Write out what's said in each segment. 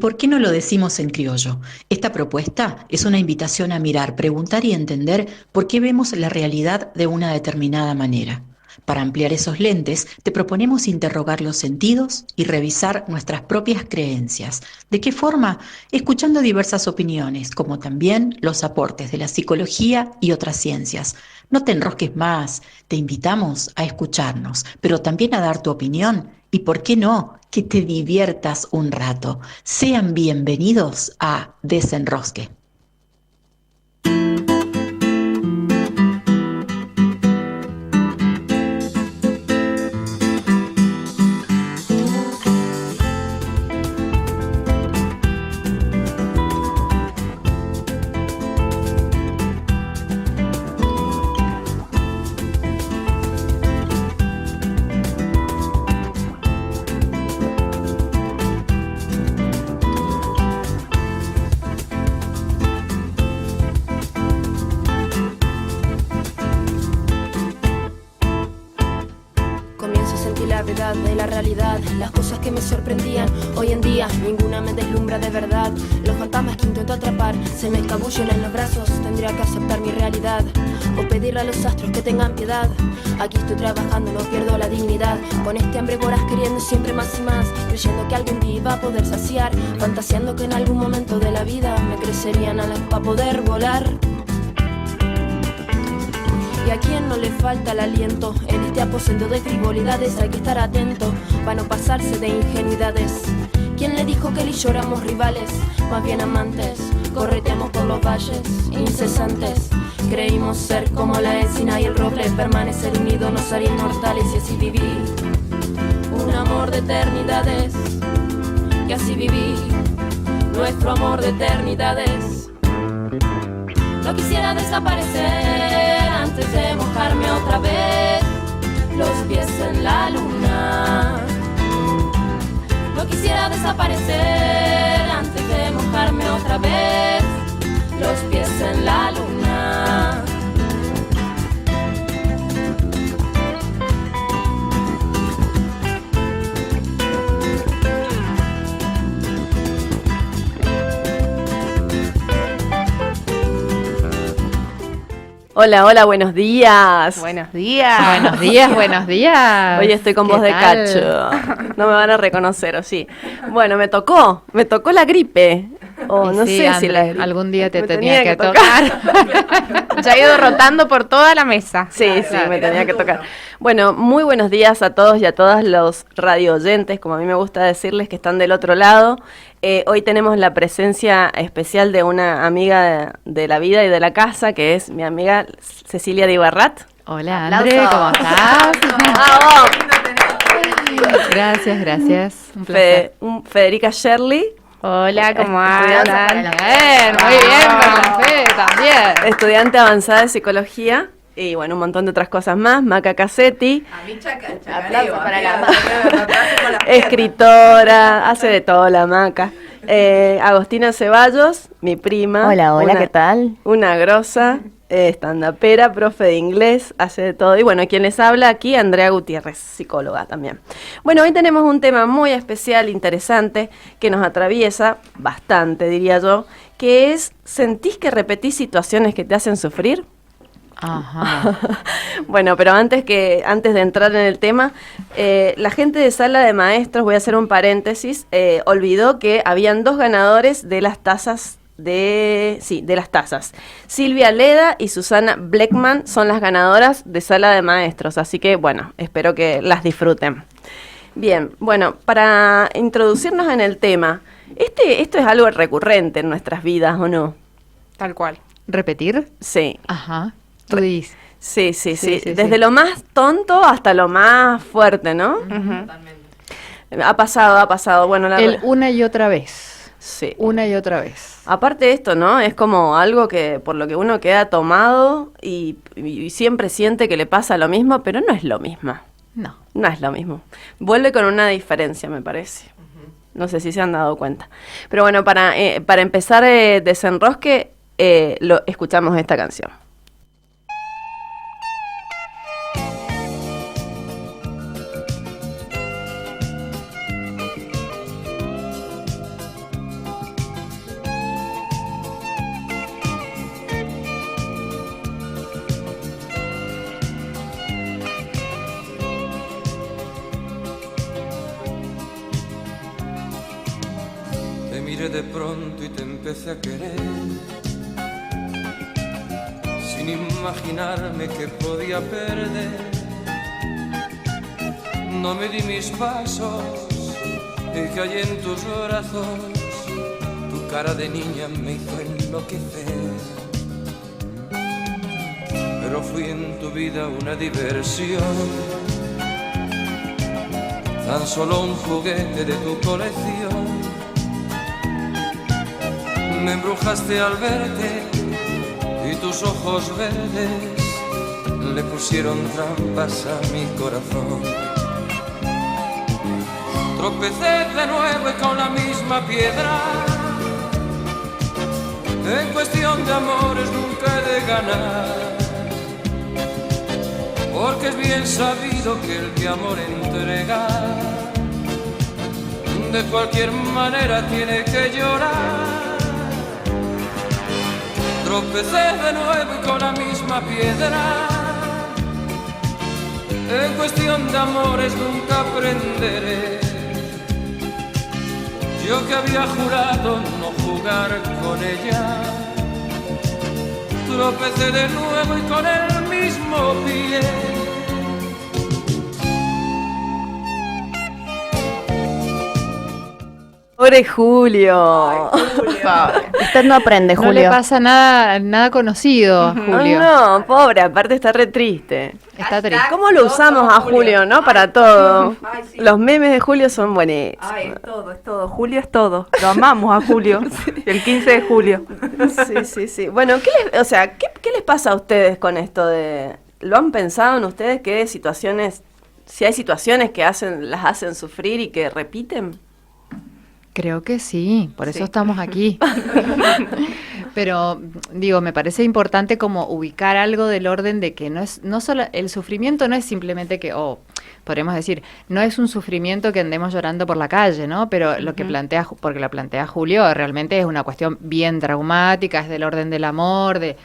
por qué no lo decimos en criollo? Esta propuesta es una invitación a mirar, preguntar y entender por qué vemos la realidad de una determinada manera. Para ampliar esos lentes, te proponemos interrogar los sentidos y revisar nuestras propias creencias. ¿De qué forma? Escuchando diversas opiniones, como también los aportes de la psicología y otras ciencias. No te enrosques más, te invitamos a escucharnos, pero también a dar tu opinión y, ¿por qué no?, que te diviertas un rato. Sean bienvenidos a Desenrosque. De la realidad, las cosas que me sorprendían. Hoy en día ninguna me deslumbra de verdad. Los fantasmas que intento atrapar se me escabullen en los brazos. Tendría que aceptar mi realidad o pedirle a los astros que tengan piedad. Aquí estoy trabajando, no pierdo la dignidad. Con este hambre voraz queriendo siempre más y más, creyendo que algún día iba a poder saciar, fantaseando que en algún momento de la vida me crecerían alas para poder volar. Y a quien no le falta el aliento en este aposento de frivolidades, hay que estar atento para no pasarse de ingenuidades. ¿Quién le dijo que él y yo éramos rivales? Más bien amantes, correteamos por los valles incesantes. Creímos ser como la encina y el roble, permanecer unidos nos haría inmortales. Y así viví un amor de eternidades, y así viví nuestro amor de eternidades. No quisiera desaparecer antes de mojarme otra vez los pies en la luna. No quisiera desaparecer antes de mojarme otra vez los pies en la luna. Hola, hola, buenos días. Buenos días. Buenos días, buenos días. Hoy estoy con voz de cacho. No me van a reconocer, ¿o sí? Bueno, me tocó la gripe. O no sí, sé André, si la gripe. algún día te Me tenía que tocar. Ya ha ido rotando por toda la mesa. Sí, me tenía que tocar. Bueno, muy buenos días a todos y a todas los radio oyentes, como a mí me gusta decirles, que están del otro lado. Hoy tenemos la presencia especial de una amiga de la vida y de la casa, que es mi amiga Cecilia de Ibarrat. Hola, André, ¿cómo estás? Gracias. Un placer. Federica Shirley. Hola, ¿cómo Estudiante- andan? Bien, muy bien, por la fe también. Estudiante avanzada de psicología y bueno, un montón de otras cosas más. Maca Cassetti. A mí chacareo. Para la escritora, hace de todo la Maca. Agostina Ceballos, mi prima. Hola, ¿qué tal? Una grosa, estandapera, profe de inglés, hace de todo. Y bueno, quien les habla aquí, Andrea Gutiérrez, psicóloga también. Bueno, hoy tenemos un tema muy especial, interesante, que nos atraviesa bastante, diría yo, que es, ¿sentís que repetís situaciones que te hacen sufrir? Ajá. Bueno, pero antes de entrar en el tema, la gente de Sala de Maestros, voy a hacer un paréntesis, olvidó que habían 2 ganadores de las tazas de las tazas. Silvia Leda y Susana Bleckman son las ganadoras de Sala de Maestros, así que bueno, espero que las disfruten. Bien, bueno, para introducirnos en el tema, esto es algo recurrente en nuestras vidas, ¿o no? Tal cual. ¿Repetir? Sí. Ajá. Tú dices. Sí. Sí. Desde lo más tonto hasta lo más fuerte, ¿no? Ha pasado. Bueno, El una y otra vez. Sí. Una y otra vez. Aparte de esto, ¿no? Es como algo que por lo que uno queda tomado y siempre siente que le pasa lo mismo, pero no es lo mismo. No. No es lo mismo. Vuelve con una diferencia, me parece. No sé si se han dado cuenta. Pero bueno, para empezar Desenrosque, escuchamos esta canción. miré de pronto y te empecé a querer, sin imaginarme que podía perder. No me di mis pasos y caí en tus brazos. Tu cara de niña me hizo enloquecer, pero fui en tu vida una diversión, tan solo un juguete de tu colección. Me embrujaste al verte y tus ojos verdes le pusieron trampas a mi corazón. Tropecé de nuevo y con la misma piedra. En cuestión de amores nunca he de ganar, porque es bien sabido que el que amor entrega de cualquier manera tiene que llorar. Tropecé de nuevo y con la misma piedra. En cuestión de amores nunca aprenderé. Yo que había jurado no jugar con ella, tropecé de nuevo y con el mismo pie. Pobre Julio. Usted no aprende, No Julio. le pasa nada conocido a Julio. No, pobre, aparte está re triste. Está triste. ¿Cómo lo usamos a Julio, no? Para todo. Ay, sí. Los memes de Julio son buenísimos. Ay, es todo. Julio es todo. Lo amamos a Julio. El 15 de julio. Sí. Bueno, ¿qué les pasa a ustedes con esto de... ¿Lo han pensado en ustedes qué situaciones, si hay situaciones que las hacen sufrir y que repiten? Creo que sí, por eso estamos aquí. Pero digo, me parece importante como ubicar algo del orden de que no solo el sufrimiento no es simplemente que, podríamos decir, no es un sufrimiento que andemos llorando por la calle, ¿no? Pero lo que porque la plantea Julio, realmente es una cuestión bien traumática, es del orden del amor, de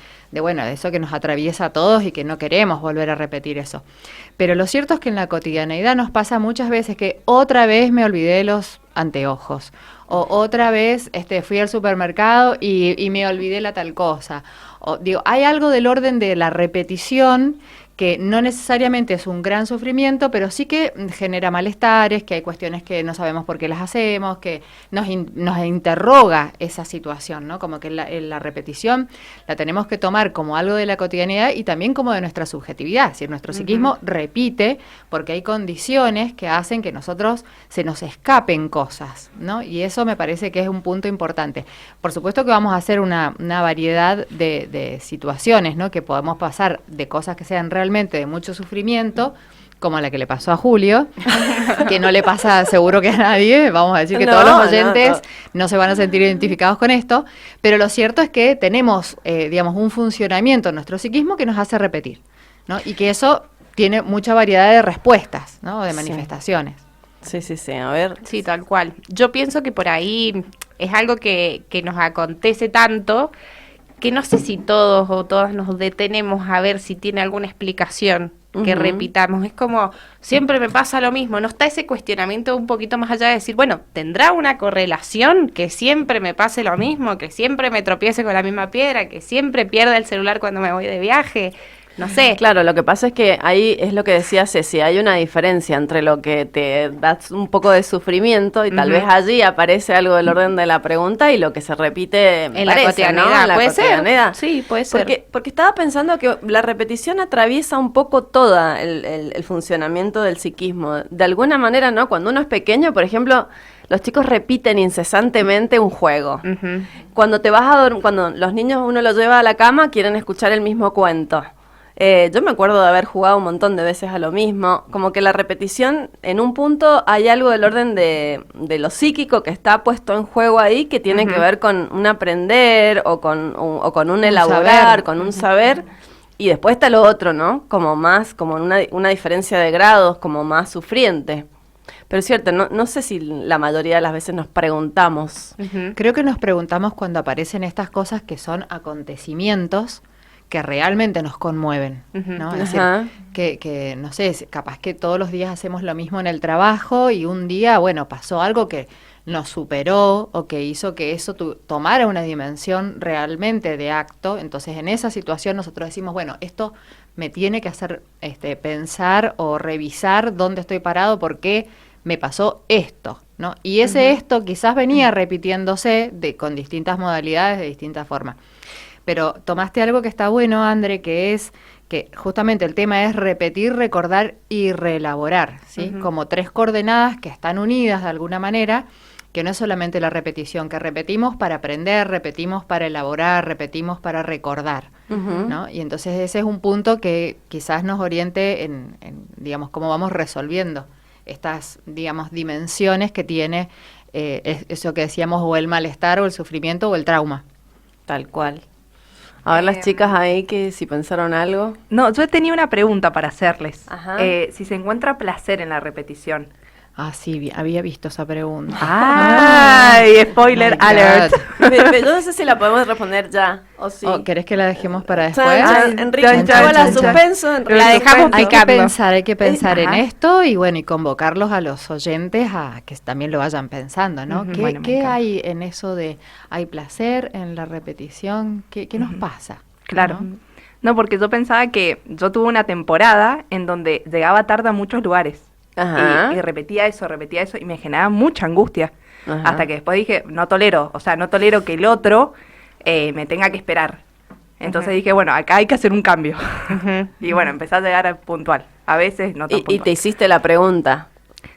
eso que nos atraviesa a todos y que no queremos volver a repetir eso. Pero lo cierto es que en la cotidianeidad nos pasa muchas veces que otra vez me olvidé los anteojos, o otra vez fui al supermercado y me olvidé la tal cosa. Hay algo del orden de la repetición que no necesariamente es un gran sufrimiento, pero sí que genera malestares, que hay cuestiones que no sabemos por qué las hacemos, que nos interroga esa situación, ¿no? Como que la repetición la tenemos que tomar como algo de la cotidianidad y también como de nuestra subjetividad. Es decir, nuestro psiquismo repite porque hay condiciones que hacen que nosotros se nos escapen cosas, ¿no? Y eso me parece que es un punto importante. Por supuesto que vamos a hacer una variedad de situaciones, ¿no? Que podemos pasar de cosas que sean realmente de mucho sufrimiento, como la que le pasó a Julio, que no le pasa seguro que a nadie, vamos a decir que todos los oyentes no se van a sentir identificados con esto, pero lo cierto es que tenemos, un funcionamiento en nuestro psiquismo que nos hace repetir, ¿no? Y que eso tiene mucha variedad de respuestas, ¿no? De manifestaciones. Sí, a ver. Sí, tal cual. Yo pienso que por ahí es algo que nos acontece tanto que no sé si todos o todas nos detenemos a ver si tiene alguna explicación que repitamos. Es como, siempre me pasa lo mismo. ¿No está ese cuestionamiento un poquito más allá de decir, bueno, ¿tendrá una correlación que siempre me pase lo mismo, que siempre me tropiece con la misma piedra, que siempre pierda el celular cuando me voy de viaje? No sé. Claro, lo que pasa es que ahí es lo que decía Ceci, hay una diferencia entre lo que te da un poco de sufrimiento y tal vez allí aparece algo del orden de la pregunta y lo que se repite en la cotidianidad, ¿no? En la ¿puede cotidianidad. ser? Sí, puede ser. Porque estaba pensando que la repetición atraviesa un poco todo el funcionamiento del psiquismo. De alguna manera, ¿no? Cuando uno es pequeño, por ejemplo, los chicos repiten incesantemente un juego. Cuando te vas a dormir, cuando los niños uno los lleva a la cama, quieren escuchar el mismo cuento. Yo me acuerdo de haber jugado un montón de veces a lo mismo, como que la repetición, en un punto hay algo del orden de lo psíquico que está puesto en juego ahí, que tiene que ver con un aprender o con un elaborar, saber. con un saber, y después está lo otro, ¿no? Como una diferencia de grados, como más sufriente. Pero es cierto, no sé si la mayoría de las veces nos preguntamos. Creo que nos preguntamos cuando aparecen estas cosas que son acontecimientos que realmente nos conmueven, ¿no? Es decir, que no sé, capaz que todos los días hacemos lo mismo en el trabajo y un día, bueno, pasó algo que nos superó o que hizo que eso tomara una dimensión realmente de acto. Entonces, en esa situación nosotros decimos, bueno, esto me tiene que hacer pensar o revisar dónde estoy parado, por qué me pasó esto, ¿no? Y ese esto quizás venía repitiéndose con distintas modalidades, de distintas formas. Pero tomaste algo que está bueno, André, que es que justamente el tema es repetir, recordar y reelaborar, ¿sí? Como 3 coordenadas que están unidas de alguna manera, que no es solamente la repetición, que repetimos para aprender, repetimos para elaborar, repetimos para recordar, ¿no? Y entonces ese es un punto que quizás nos oriente en digamos, cómo vamos resolviendo estas, digamos, dimensiones que tiene eso que decíamos, o el malestar, o el sufrimiento, o el trauma. Tal cual. A ver las chicas ahí que si pensaron algo. No, yo tenía una pregunta para hacerles. Ajá. Si se encuentra placer en la repetición. Ah, sí, había visto esa pregunta. ¡Ay! Spoiler My alert. God. Yo no sé si la podemos responder ya, o sí. ¿O querés que la dejemos para después? Enrique, Chan, lleva la chan, chan. suspenso. Enrique. La dejamos Hay que picando. hay que pensar en Ajá. esto y bueno, y convocarlos a los oyentes a que también lo vayan pensando, ¿no? Ujú, ¿Qué, bueno, me qué encanta. hay en eso de, hay placer en la repetición? ¿Qué nos pasa? Claro. ¿No? No, porque yo pensaba que yo tuve una temporada en donde llegaba tarde a muchos lugares. Ajá. Y repetía eso, y me generaba mucha angustia. Ajá. Hasta que después dije, no tolero que el otro me tenga que esperar. Entonces dije, bueno, acá hay que hacer un cambio. Y bueno, empecé a llegar a puntual. A veces no tan Y puntual. te hiciste la pregunta.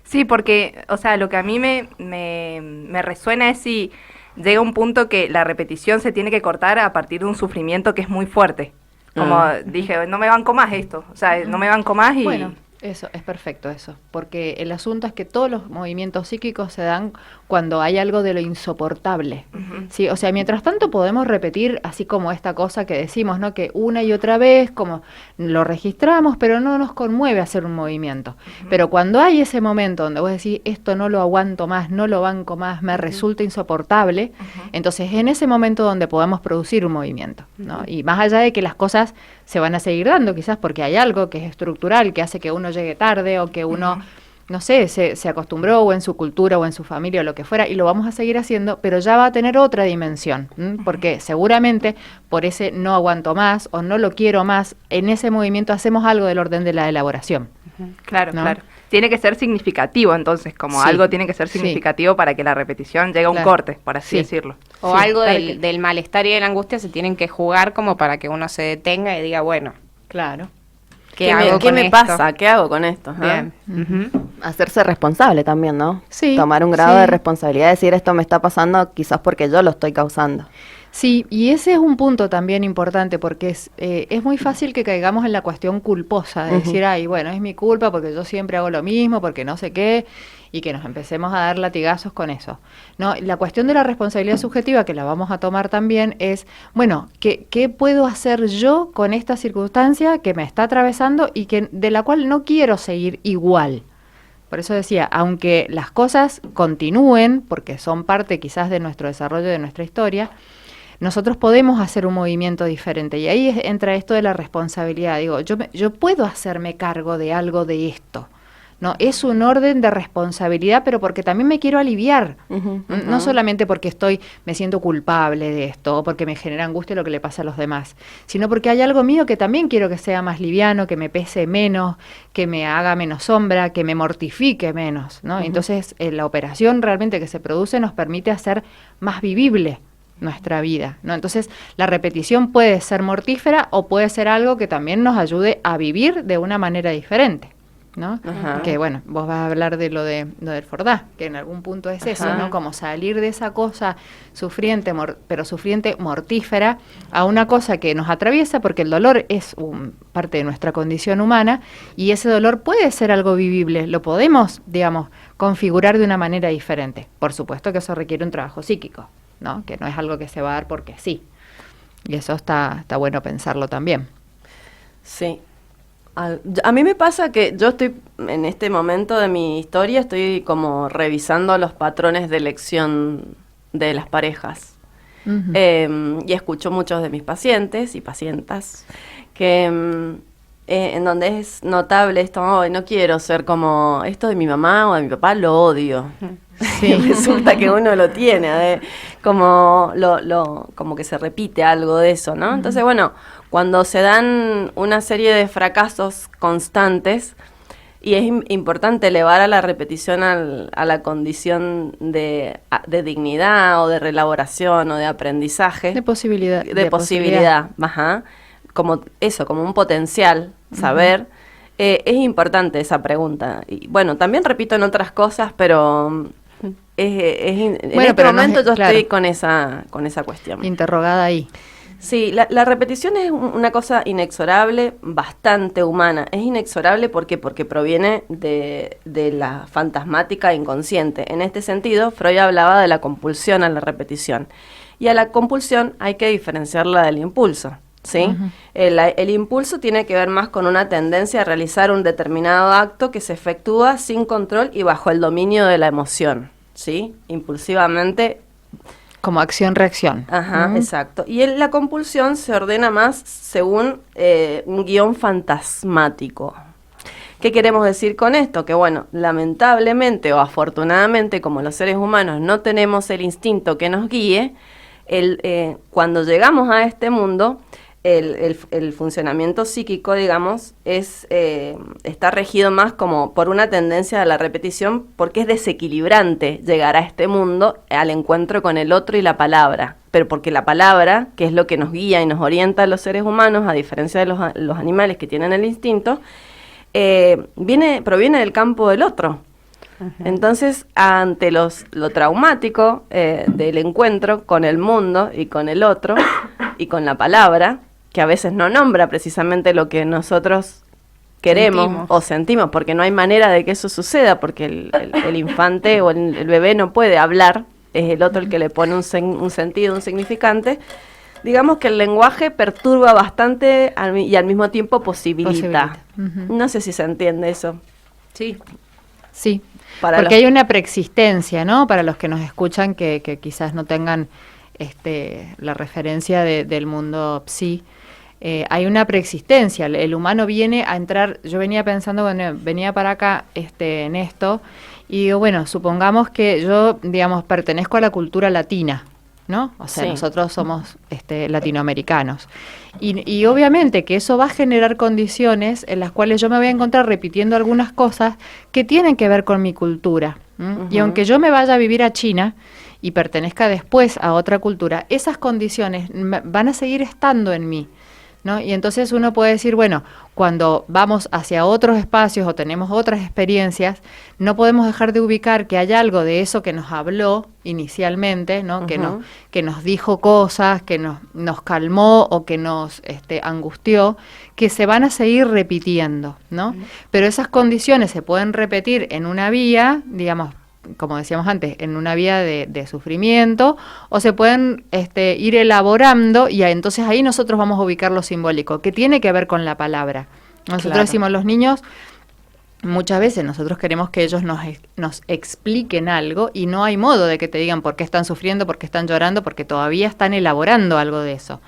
Sí, porque, o sea, lo que a mí me resuena es si llega un punto que la repetición se tiene que cortar a partir de un sufrimiento que es muy fuerte. Como dije, no me banco más esto. O sea, no me banco más y... Bueno, eso, es perfecto eso, porque el asunto es que todos los movimientos psíquicos se dan cuando hay algo de lo insoportable, ¿sí? O sea, mientras tanto podemos repetir así como esta cosa que decimos, ¿no? Que una y otra vez, como lo registramos, pero no nos conmueve hacer un movimiento. Pero cuando hay ese momento donde vos decís, esto no lo aguanto más, no lo banco más, me resulta insoportable, entonces en ese momento donde podemos producir un movimiento, ¿no? Y más allá de que las cosas se van a seguir dando, quizás porque hay algo que es estructural, que hace que uno llegue tarde o que uno, no sé, se acostumbró o en su cultura o en su familia o lo que fuera, y lo vamos a seguir haciendo, pero ya va a tener otra dimensión, porque seguramente por ese no aguanto más o no lo quiero más, en ese movimiento hacemos algo del orden de la elaboración. Claro, ¿no? claro. Tiene que ser significativo, entonces, como Sí. algo tiene que ser Sí. significativo para que la repetición llegue a un Claro. corte, por así Sí. decirlo. O Sí, algo tal del malestar y de la angustia se tienen que jugar como para que uno se detenga y diga, bueno, Claro. ¿qué hago ¿Qué con me esto? pasa? ¿Qué hago con esto? ¿Ah? Bien. Hacerse responsable también, ¿no? Sí, Tomar un grado sí. de responsabilidad, decir esto me está pasando quizás porque yo lo estoy causando. Sí, y ese es un punto también importante porque es muy fácil que caigamos en la cuestión culposa, de decir, ay, bueno, es mi culpa porque yo siempre hago lo mismo, porque no sé qué, y que nos empecemos a dar latigazos con eso. No, la cuestión de la responsabilidad subjetiva, que la vamos a tomar también, es, bueno, ¿qué puedo hacer yo con esta circunstancia que me está atravesando y de la cual no quiero seguir igual? Por eso decía, aunque las cosas continúen, porque son parte quizás de nuestro desarrollo, de nuestra historia, nosotros podemos hacer un movimiento diferente. Y ahí entra esto de la responsabilidad. Digo, yo puedo hacerme cargo de algo de esto. No, es un orden de responsabilidad, pero porque también me quiero aliviar. No solamente porque me siento culpable de esto, o porque me genera angustia lo que le pasa a los demás, sino porque hay algo mío que también quiero que sea más liviano, que me pese menos, que me haga menos sombra, que me mortifique menos, ¿no? Entonces, la operación realmente que se produce nos permite hacer más vivible nuestra vida, ¿no? Entonces, la repetición puede ser mortífera o puede ser algo que también nos ayude a vivir de una manera diferente, ¿no? Ajá. Que bueno, vos vas a hablar de lo del Fordá, que en algún punto es eso, Ajá. ¿no? Como salir de esa cosa sufriente, pero sufriente mortífera, a una cosa que nos atraviesa, porque el dolor es parte de nuestra condición humana, y ese dolor puede ser algo vivible, lo podemos, digamos, configurar de una manera diferente. Por supuesto que eso requiere un trabajo psíquico, ¿no? Que no es algo que se va a dar porque sí. Y eso está bueno pensarlo también. Sí. A mí me pasa que yo estoy, en este momento de mi historia, estoy como revisando los patrones de elección de las parejas. Y escucho muchos de mis pacientes y pacientas que en donde es notable esto, "Ay, no quiero ser como esto de mi mamá o de mi papá, lo odio". Sí. Resulta que uno lo tiene, como como que se repite algo de eso, ¿no? Entonces, bueno, cuando se dan una serie de fracasos constantes, y es importante elevar a la repetición a la condición de dignidad o de reelaboración o de aprendizaje. De posibilidad. De posibilidad, ajá. Como eso, como un potencial, saber. Es importante esa pregunta. Y bueno, también repito en otras cosas, pero en este momento yo estoy con esa cuestión. Interrogada ahí. Sí, la repetición es una cosa inexorable, bastante humana. Es inexorable porque proviene de la fantasmática inconsciente. En este sentido, Freud hablaba de la compulsión a la repetición. Y a la compulsión hay que diferenciarla del impulso, ¿sí? El impulso tiene que ver más con una tendencia a realizar un determinado acto que se efectúa sin control y bajo el dominio de la emoción, ¿sí? Impulsivamente. Como acción-reacción. Ajá, exacto. Y la compulsión se ordena más según un guión fantasmático. ¿Qué queremos decir con esto? Que bueno, lamentablemente o afortunadamente, como los seres humanos no tenemos el instinto que nos guíe, cuando llegamos a este mundo, el funcionamiento psíquico, digamos, está regido más como por una tendencia a la repetición, porque es desequilibrante llegar a este mundo al encuentro con el otro y la palabra, pero porque la palabra, que es lo que nos guía y nos orienta a los seres humanos, a diferencia de los animales que tienen el instinto, proviene del campo del otro. Entonces, ante lo traumático del encuentro con el mundo y con el otro y con la palabra, que a veces no nombra precisamente lo que nosotros queremos o sentimos, porque no hay manera de que eso suceda, porque el infante o el bebé no puede hablar, es el otro el que le pone un sentido, un significante. Digamos que el lenguaje perturba bastante y al mismo tiempo posibilita. No sé si se entiende eso. Sí. Sí, porque hay una preexistencia, ¿no? Para los que nos escuchan que quizás no tengan la referencia del mundo psi. Hay una preexistencia, el humano viene a entrar. Yo venía pensando cuando venía para acá en esto, y digo, bueno, supongamos que yo, digamos, pertenezco a la cultura latina, ¿no? O sea, nosotros somos latinoamericanos. Y obviamente que eso va a generar condiciones en las cuales yo me voy a encontrar repitiendo algunas cosas que tienen que ver con mi cultura. Y aunque yo me vaya a vivir a China y pertenezca después a otra cultura, esas condiciones van a seguir estando en mí, ¿no? Y entonces uno puede decir, bueno, cuando vamos hacia otros espacios o tenemos otras experiencias, no podemos dejar de ubicar que hay algo de eso que nos habló inicialmente, ¿no? Que nos dijo cosas, que nos calmó o que nos angustió, que se van a seguir repitiendo, ¿no? Pero esas condiciones se pueden repetir en una vía, digamos, como decíamos antes, en una vía de sufrimiento, o se pueden ir elaborando, y entonces ahí nosotros vamos a ubicar lo simbólico, que tiene que ver con la palabra. Nosotros decimos, los niños, muchas veces nosotros queremos que ellos nos expliquen algo, y no hay modo de que te digan por qué están sufriendo, por qué están llorando, porque todavía están elaborando algo de eso.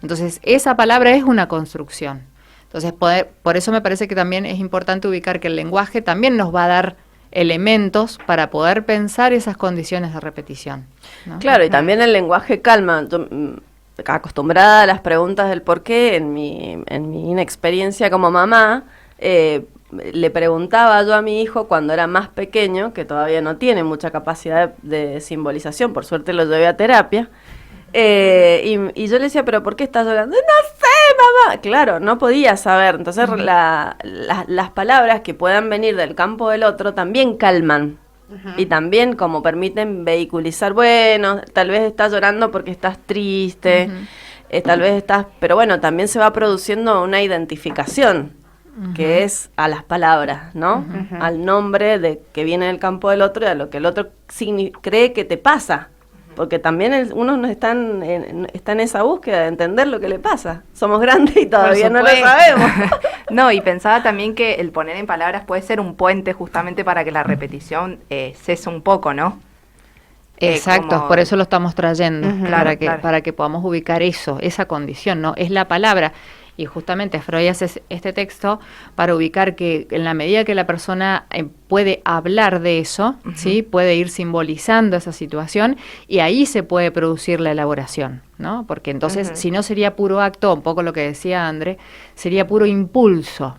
Entonces, esa palabra es una construcción. Entonces, por eso me parece que también es importante ubicar que el lenguaje también nos va a dar elementos para poder pensar esas condiciones de repetición, ¿no? Claro, y también el lenguaje calma. Yo, acostumbrada a las preguntas del por qué, en mi inexperiencia como mamá, le preguntaba yo a mi hijo cuando era más pequeño, que todavía no tiene mucha capacidad de simbolización, por suerte lo llevé a terapia, y yo le decía, ¿pero por qué estás llorando? No sé, mamá. Claro, no podía saber. Entonces las palabras que puedan venir del campo del otro también calman. Y también como permiten vehiculizar, bueno, tal vez estás llorando porque estás triste, tal vez estás, pero bueno, también se va produciendo una identificación, que es a las palabras, ¿no? Al nombre que viene del campo del otro y a lo que el otro cree que te pasa. Porque también uno no está en esa búsqueda de entender lo que le pasa. Somos grandes y todavía no lo sabemos. No, y pensaba también que el poner en palabras puede ser un puente justamente para que la repetición cese un poco, ¿no? Exacto, por eso lo estamos trayendo, para que podamos ubicar eso, esa condición, ¿no? Es la palabra. Y justamente Freud hace este texto para ubicar que en la medida que la persona puede hablar de eso, ¿sí? Puede ir simbolizando esa situación y ahí se puede producir la elaboración, ¿no? Porque entonces, si no sería puro acto, un poco lo que decía André, sería puro impulso.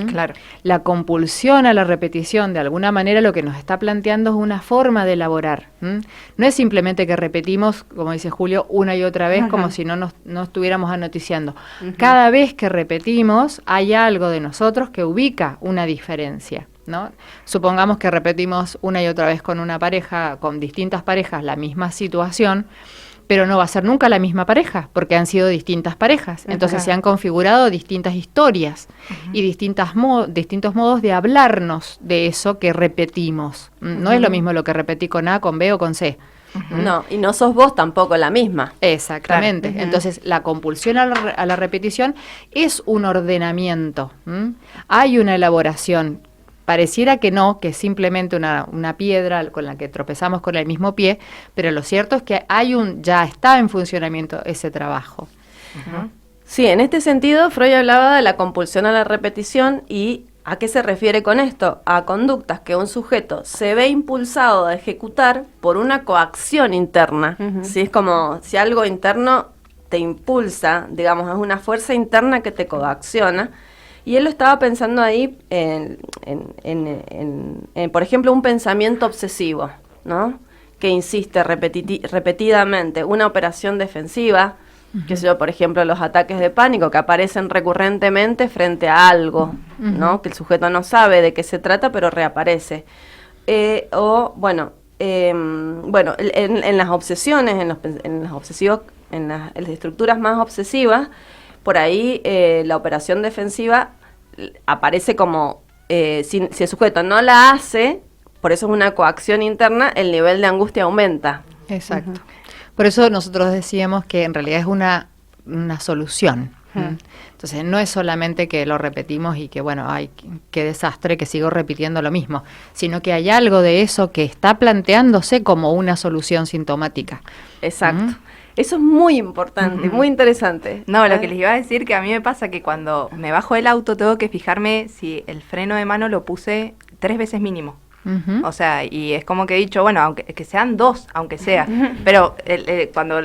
Claro. La compulsión a la repetición, de alguna manera, lo que nos está planteando es una forma de elaborar. No es simplemente que repetimos, como dice Julio, una y otra vez, como si no estuviéramos anoticiando. Cada vez que repetimos, hay algo de nosotros que ubica una diferencia, ¿no? Supongamos que repetimos una y otra vez con una pareja, con distintas parejas, la misma situación, pero no va a ser nunca la misma pareja, porque han sido distintas parejas. Entonces se han configurado distintas historias y distintos modos de hablarnos de eso que repetimos. No es lo mismo lo que repetí con A, con B o con C. No, y no sos vos tampoco la misma. Exactamente. Claro. Entonces, la compulsión a la repetición es un ordenamiento. Hay una elaboración. Pareciera que no, que es simplemente una piedra con la que tropezamos con el mismo pie, pero lo cierto es que ya está en funcionamiento ese trabajo. Sí, en este sentido, Freud hablaba de la compulsión a la repetición y ¿a qué se refiere con esto? A conductas que un sujeto se ve impulsado a ejecutar por una coacción interna. ¿Sí? Es como si algo interno te impulsa, digamos, es una fuerza interna que te coacciona. Y él lo estaba pensando ahí en por ejemplo, un pensamiento obsesivo, ¿no? Que insiste repetidamente, una operación defensiva, que sé yo, por ejemplo, los ataques de pánico que aparecen recurrentemente frente a algo, ¿no? Que el sujeto no sabe de qué se trata, pero reaparece. En las obsesiones, en las estructuras más obsesivas, por ahí la operación defensiva aparece como, si el sujeto no la hace, por eso es una coacción interna, el nivel de angustia aumenta. Exacto. Por eso nosotros decíamos que en realidad es una solución. Entonces no es solamente que lo repetimos y que bueno, ay, qué desastre que sigo repitiendo lo mismo, sino que hay algo de eso que está planteándose como una solución sintomática. Exacto. Eso es muy importante, muy interesante. No, lo que les iba a decir que a mí me pasa que cuando me bajo del auto tengo que fijarme si el freno de mano lo puse 3 veces mínimo. O sea, y es como que he dicho, bueno, aunque que sean 2, aunque sea. Pero cuando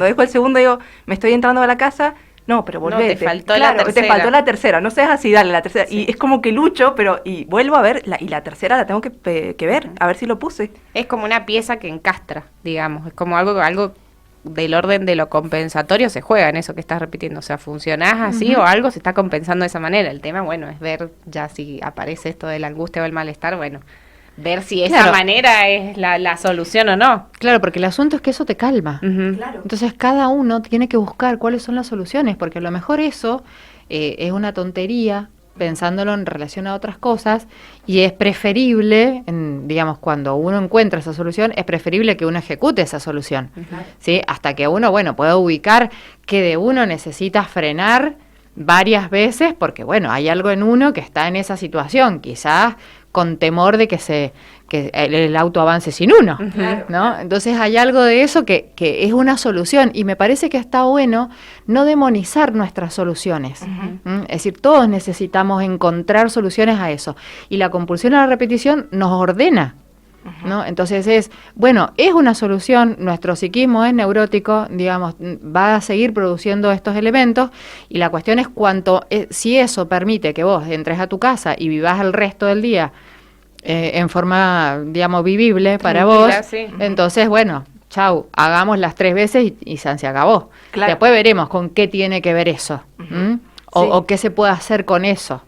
dejo el segundo digo, me estoy entrando a la casa, no, pero volvete. No, te faltó la tercera. Te faltó la tercera, no seas así, dale la tercera. Sí. Y es como que lucho, y vuelvo a ver, y la tercera la tengo que ver, a ver si lo puse. Es como una pieza que encastra, digamos, es como algo del orden de lo compensatorio se juega en eso que estás repitiendo, o sea, funcionás así o algo se está compensando de esa manera. El tema, bueno, es ver ya si aparece esto de la angustia o el malestar, bueno, ver si esa manera es la solución o no. Claro, porque el asunto es que eso te calma. Claro. Entonces cada uno tiene que buscar cuáles son las soluciones, porque a lo mejor eso es una tontería, pensándolo en relación a otras cosas, y es preferible, digamos, cuando uno encuentra esa solución, es preferible que uno ejecute esa solución, ¿sí? Hasta que uno, bueno, pueda ubicar que de uno necesita frenar varias veces, porque, bueno, hay algo en uno que está en esa situación, quizás con temor de que el auto avance sin uno, ¿no? Entonces hay algo de eso que es una solución, y me parece que está bueno no demonizar nuestras soluciones. Es decir, todos necesitamos encontrar soluciones a eso, y la compulsión a la repetición nos ordena, ¿no? Entonces es una solución, nuestro psiquismo es neurótico, digamos, va a seguir produciendo estos elementos, y la cuestión es si eso permite que vos entres a tu casa y vivás el resto del día en forma, digamos, vivible para vos, sí. Entonces, bueno, chau, hagamos las 3 veces y se acabó. Claro. Después veremos con qué tiene que ver eso, o qué se puede hacer con eso.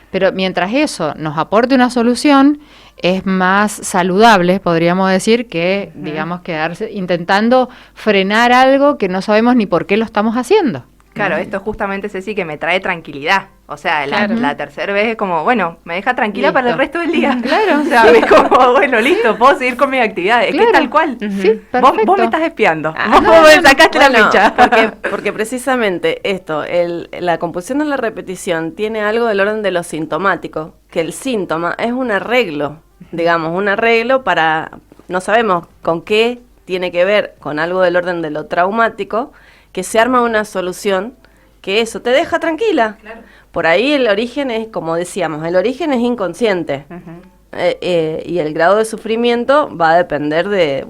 Pero mientras eso nos aporte una solución, es más saludable, podríamos decir, que, digamos, quedarse intentando frenar algo que no sabemos ni por qué lo estamos haciendo. Claro, esto justamente, Ceci, que me trae tranquilidad. O sea, Claro. la tercera vez es como, bueno, me deja tranquila para el Listo. resto del día. Claro. O sea, es como, bueno, listo, puedo seguir con mis actividades. Es que Claro. tal cual. Sí, Vos perfecto. me estás espiando. Ah, Vos me sacaste la ficha. Porque precisamente esto, la compulsión a la repetición tiene algo del orden de lo sintomático, que el síntoma es un arreglo, digamos, un arreglo para, no sabemos con qué tiene que ver, con algo del orden de lo traumático, que se arma una solución que eso te deja tranquila. Claro. Por ahí el origen es, como decíamos, el origen es inconsciente. Y el grado de sufrimiento va a depender de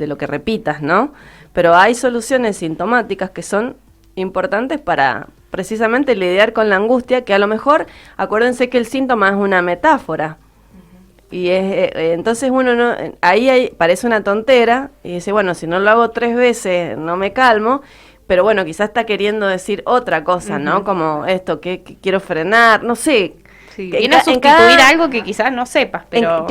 lo que repitas, ¿no? Pero hay soluciones sintomáticas que son importantes para precisamente lidiar con la angustia, que a lo mejor, acuérdense que el síntoma es una metáfora. Y entonces uno no, parece una tontera y dice, bueno, si no lo hago 3 veces no me calmo, pero bueno, quizás está queriendo decir otra cosa, ¿no? Como esto, que quiero frenar, no sé. Sí, viene a sustituir algo que quizás no sepas, pero...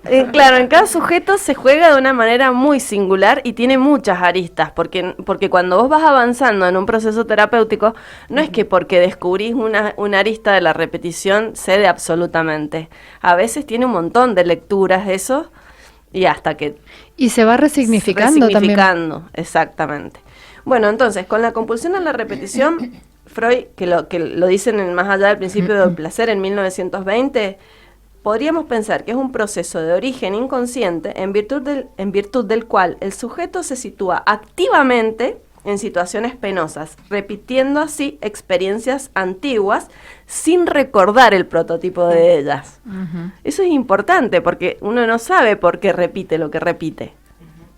En cada sujeto se juega de una manera muy singular y tiene muchas aristas, porque cuando vos vas avanzando en un proceso terapéutico, no es que porque descubrís una arista de la repetición cede absolutamente. A veces tiene un montón de lecturas eso, y hasta que... Y se va resignificando también. Exactamente. Bueno, entonces, con la compulsión a la repetición... Freud, que lo dicen en Más allá del principio del placer en 1920, podríamos pensar que es un proceso de origen inconsciente en virtud del cual el sujeto se sitúa activamente en situaciones penosas, repitiendo así experiencias antiguas sin recordar el prototipo de ellas. Eso es importante porque uno no sabe por qué repite lo que repite.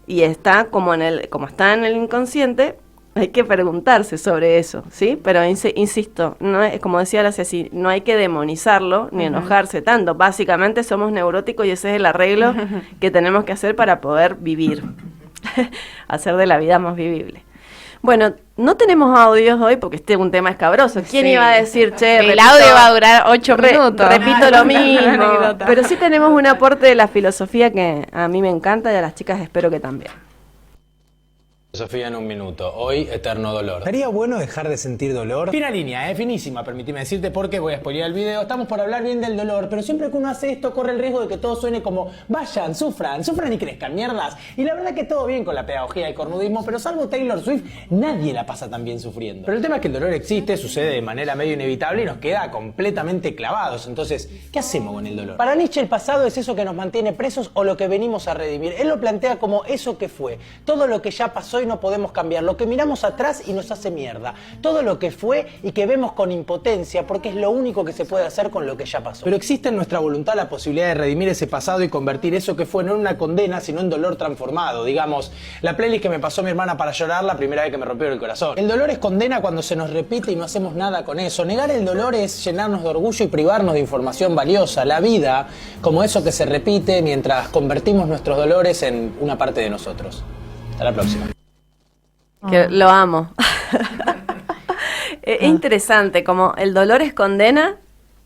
Y está como está en el inconsciente. Hay que preguntarse sobre eso, ¿sí? Pero insisto, no es, como decía la Ceci, no hay que demonizarlo ni enojarse tanto. Básicamente somos neuróticos y ese es el arreglo que tenemos que hacer para poder vivir, hacer de la vida más vivible. Bueno, no tenemos audios hoy porque este es un tema escabroso. ¿Quién iba a decir, che, el audio va a durar 8 minutos? Repito lo mismo. Pero sí tenemos un aporte de la filosofía que a mí me encanta y a las chicas espero que también. Sofía en un minuto. Hoy, eterno dolor. ¿Estaría bueno dejar de sentir dolor? Fina línea, finísima, permíteme decirte porque voy a spoilear el video. Estamos por hablar bien del dolor, pero siempre que uno hace esto corre el riesgo de que todo suene como vayan, sufran y crezcan, mierdas. Y la verdad que todo bien con la pedagogía y cornudismo, pero salvo Taylor Swift, nadie la pasa tan bien sufriendo. Pero el tema es que el dolor existe, sucede de manera medio inevitable y nos queda completamente clavados. Entonces, ¿qué hacemos con el dolor? Para Nietzsche el pasado es eso que nos mantiene presos o lo que venimos a redimir. Él lo plantea como eso que fue, todo lo que ya pasó y no podemos cambiar, lo que miramos atrás y nos hace mierda, todo lo que fue y que vemos con impotencia porque es lo único que se puede hacer con lo que ya pasó. Pero existe en nuestra voluntad la posibilidad de redimir ese pasado y convertir eso que fue no en una condena sino en dolor transformado. Digamos, la playlist que me pasó mi hermana para llorar la primera vez que me rompieron el corazón. El dolor es condena cuando se nos repite y no hacemos nada con eso. Negar el dolor es llenarnos de orgullo y privarnos de información valiosa. La vida, como eso que se repite mientras convertimos nuestros dolores en una parte de nosotros. Hasta la próxima. Que lo amo. Es interesante, como el dolor es condena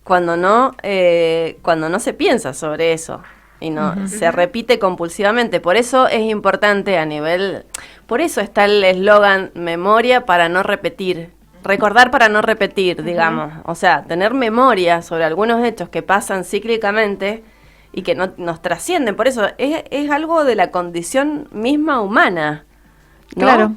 cuando no se piensa sobre eso y no se repite compulsivamente. Por eso es importante por eso está el eslogan memoria para no repetir, recordar para no repetir, digamos. O sea, tener memoria sobre algunos hechos que pasan cíclicamente y que no nos trascienden. Por eso es algo de la condición misma humana, ¿no? Claro.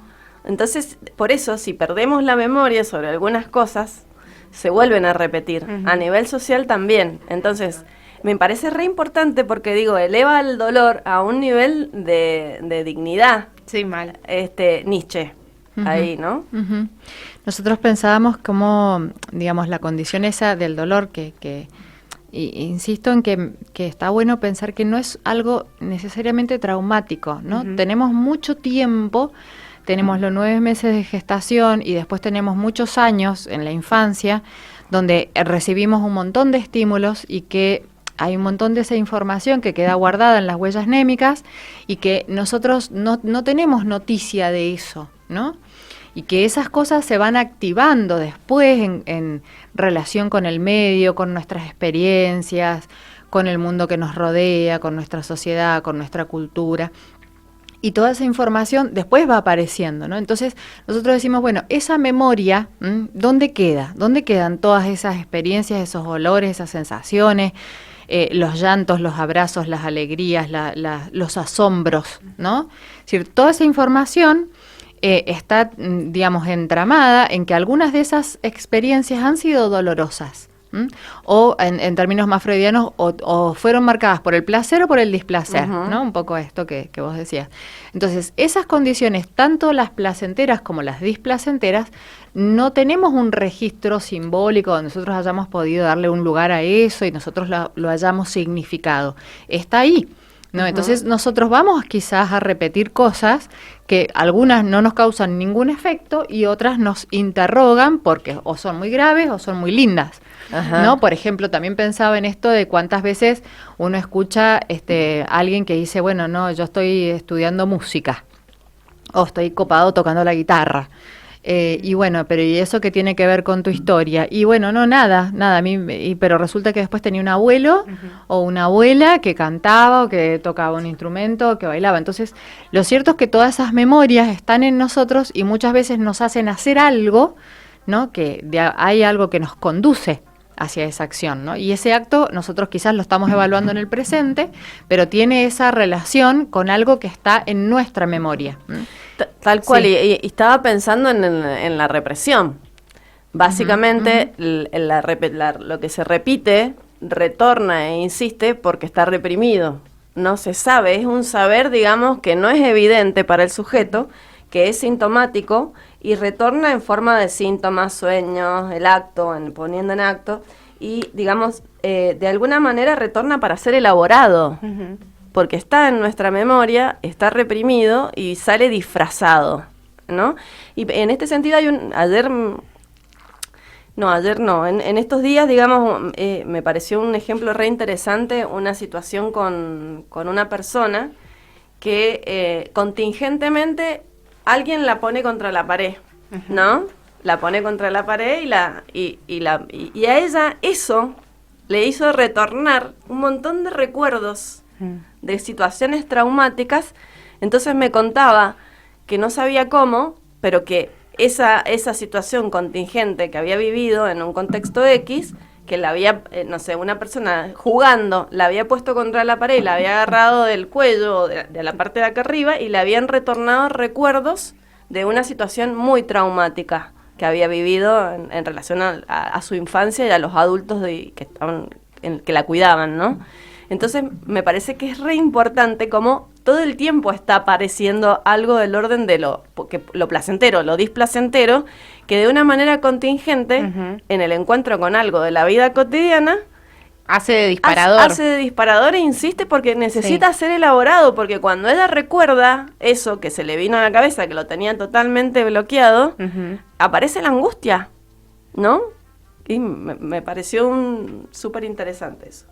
Entonces, por eso, si perdemos la memoria sobre algunas cosas, se vuelven a repetir. A nivel social también. Entonces, me parece re importante porque, eleva el dolor a un nivel de dignidad. Sí, mal. Nietzsche, ahí, ¿no? Nosotros pensábamos como, digamos, la condición esa del dolor insisto en que está bueno pensar que no es algo necesariamente traumático, ¿no? Tenemos mucho tiempo. Tenemos los 9 meses de gestación y después tenemos muchos años en la infancia donde recibimos un montón de estímulos y que hay un montón de esa información que queda guardada en las huellas némicas y que nosotros no tenemos noticia de eso, ¿no? Y que esas cosas se van activando después en relación con el medio, con nuestras experiencias, con el mundo que nos rodea, con nuestra sociedad, con nuestra cultura. Y toda esa información después va apareciendo, ¿no? Entonces nosotros decimos, bueno, esa memoria, ¿dónde queda? ¿Dónde quedan todas esas experiencias, esos olores, esas sensaciones, los llantos, los abrazos, las alegrías, los asombros, ¿no? Es decir, toda esa información está, digamos, entramada en que algunas de esas experiencias han sido dolorosas. O en términos más freudianos, o fueron marcadas por el placer o por el displacer, ¿no? Un poco esto que vos decías. Entonces, esas condiciones, tanto las placenteras como las displacenteras, no tenemos un registro simbólico donde nosotros hayamos podido darle un lugar a eso y nosotros lo hayamos significado. Está ahí, ¿no? Entonces nosotros vamos quizás a repetir cosas que algunas no nos causan ningún efecto y otras nos interrogan porque o son muy graves o son muy lindas. ¿No? Por ejemplo, también pensaba en esto de cuántas veces uno escucha alguien que dice, bueno, no, yo estoy estudiando música o estoy copado tocando la guitarra. Y bueno, pero ¿y eso qué tiene que ver con tu historia? Y bueno, no, nada, a mí, pero resulta que después tenía un abuelo o una abuela que cantaba o que tocaba un instrumento o que bailaba. Entonces, lo cierto es que todas esas memorias están en nosotros y muchas veces nos hacen hacer algo, ¿no? Que hay algo que nos conduce hacia esa acción, ¿no? Y ese acto nosotros quizás lo estamos evaluando en el presente, pero tiene esa relación con algo que está en nuestra memoria. Tal cual, Sí. y estaba pensando en la represión. Básicamente, lo que se repite, retorna e insiste porque está reprimido. No se sabe, es un saber, digamos, que no es evidente para el sujeto, que es sintomático y retorna en forma de síntomas, sueños, el acto, poniendo en acto, y, digamos, de alguna manera retorna para ser elaborado. Porque está en nuestra memoria, está reprimido y sale disfrazado, ¿no? Y en este sentido hay en estos días, digamos, me pareció un ejemplo re interesante, una situación con una persona que contingentemente alguien la pone contra la pared, ¿no? La pone contra la pared y a ella eso le hizo retornar un montón de recuerdos de situaciones traumáticas. Entonces me contaba que no sabía cómo, pero que esa situación contingente que había vivido en un contexto X, que la había, no sé, una persona jugando, la había puesto contra la pared, la había agarrado del cuello, de la parte de acá arriba, y le habían retornado recuerdos de una situación muy traumática que había vivido en relación a su infancia y a los adultos que la cuidaban, ¿no? Entonces me parece que es re importante como todo el tiempo está apareciendo algo del orden de lo placentero, lo displacentero, que de una manera contingente, en el encuentro con algo de la vida cotidiana, hace de disparador. Hace de disparador e insiste porque necesita ser elaborado, porque cuando ella recuerda eso que se le vino a la cabeza, que lo tenía totalmente bloqueado, aparece la angustia, ¿no? Y me pareció súper interesante eso.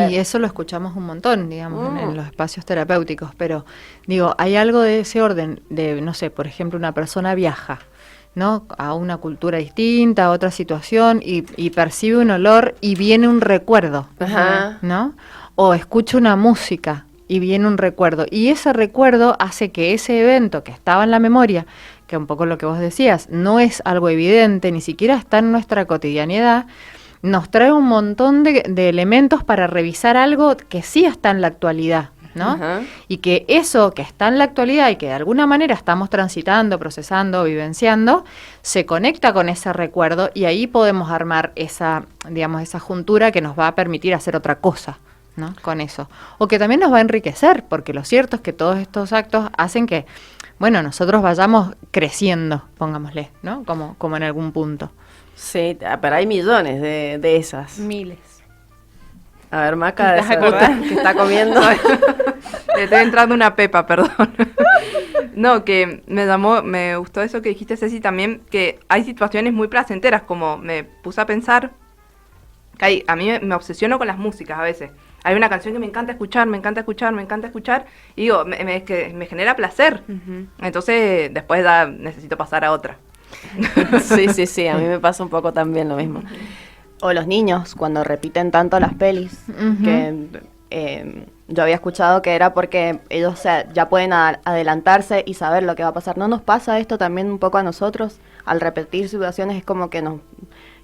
Y eso lo escuchamos un montón, digamos, en los espacios terapéuticos, pero digo, hay algo de ese orden, de, no sé, por ejemplo, una persona viaja, ¿no? A una cultura distinta, a otra situación, y percibe un olor y viene un recuerdo, ¿no? O escucha una música y viene un recuerdo, y ese recuerdo hace que ese evento que estaba en la memoria, que un poco lo que vos decías, no es algo evidente, ni siquiera está en nuestra cotidianidad, nos trae un montón de elementos para revisar algo que sí está en la actualidad, ¿no? Y que eso que está en la actualidad y que de alguna manera estamos transitando, procesando, vivenciando, se conecta con ese recuerdo y ahí podemos armar esa juntura que nos va a permitir hacer otra cosa, ¿no? Con eso. O que también nos va a enriquecer, porque lo cierto es que todos estos actos hacen que, bueno, nosotros vayamos creciendo, pongámosle, ¿no? Como en algún punto. Sí, pero hay millones de esas. Miles. A ver, Maca, que está comiendo. Le estoy entrando una pepa, perdón. No, que me gustó eso que dijiste, Ceci, también, que hay situaciones muy placenteras, como me puse a pensar, que a mí me obsesiono con las músicas a veces. Hay una canción que me encanta escuchar, y digo, me genera placer. Entonces, después ya necesito pasar a otra. Sí, a mí me pasa un poco también lo mismo. O los niños, cuando repiten tanto las pelis, que yo había escuchado que era porque ellos ya pueden adelantarse y saber lo que va a pasar. ¿No nos pasa esto también un poco a nosotros? Al repetir situaciones es como que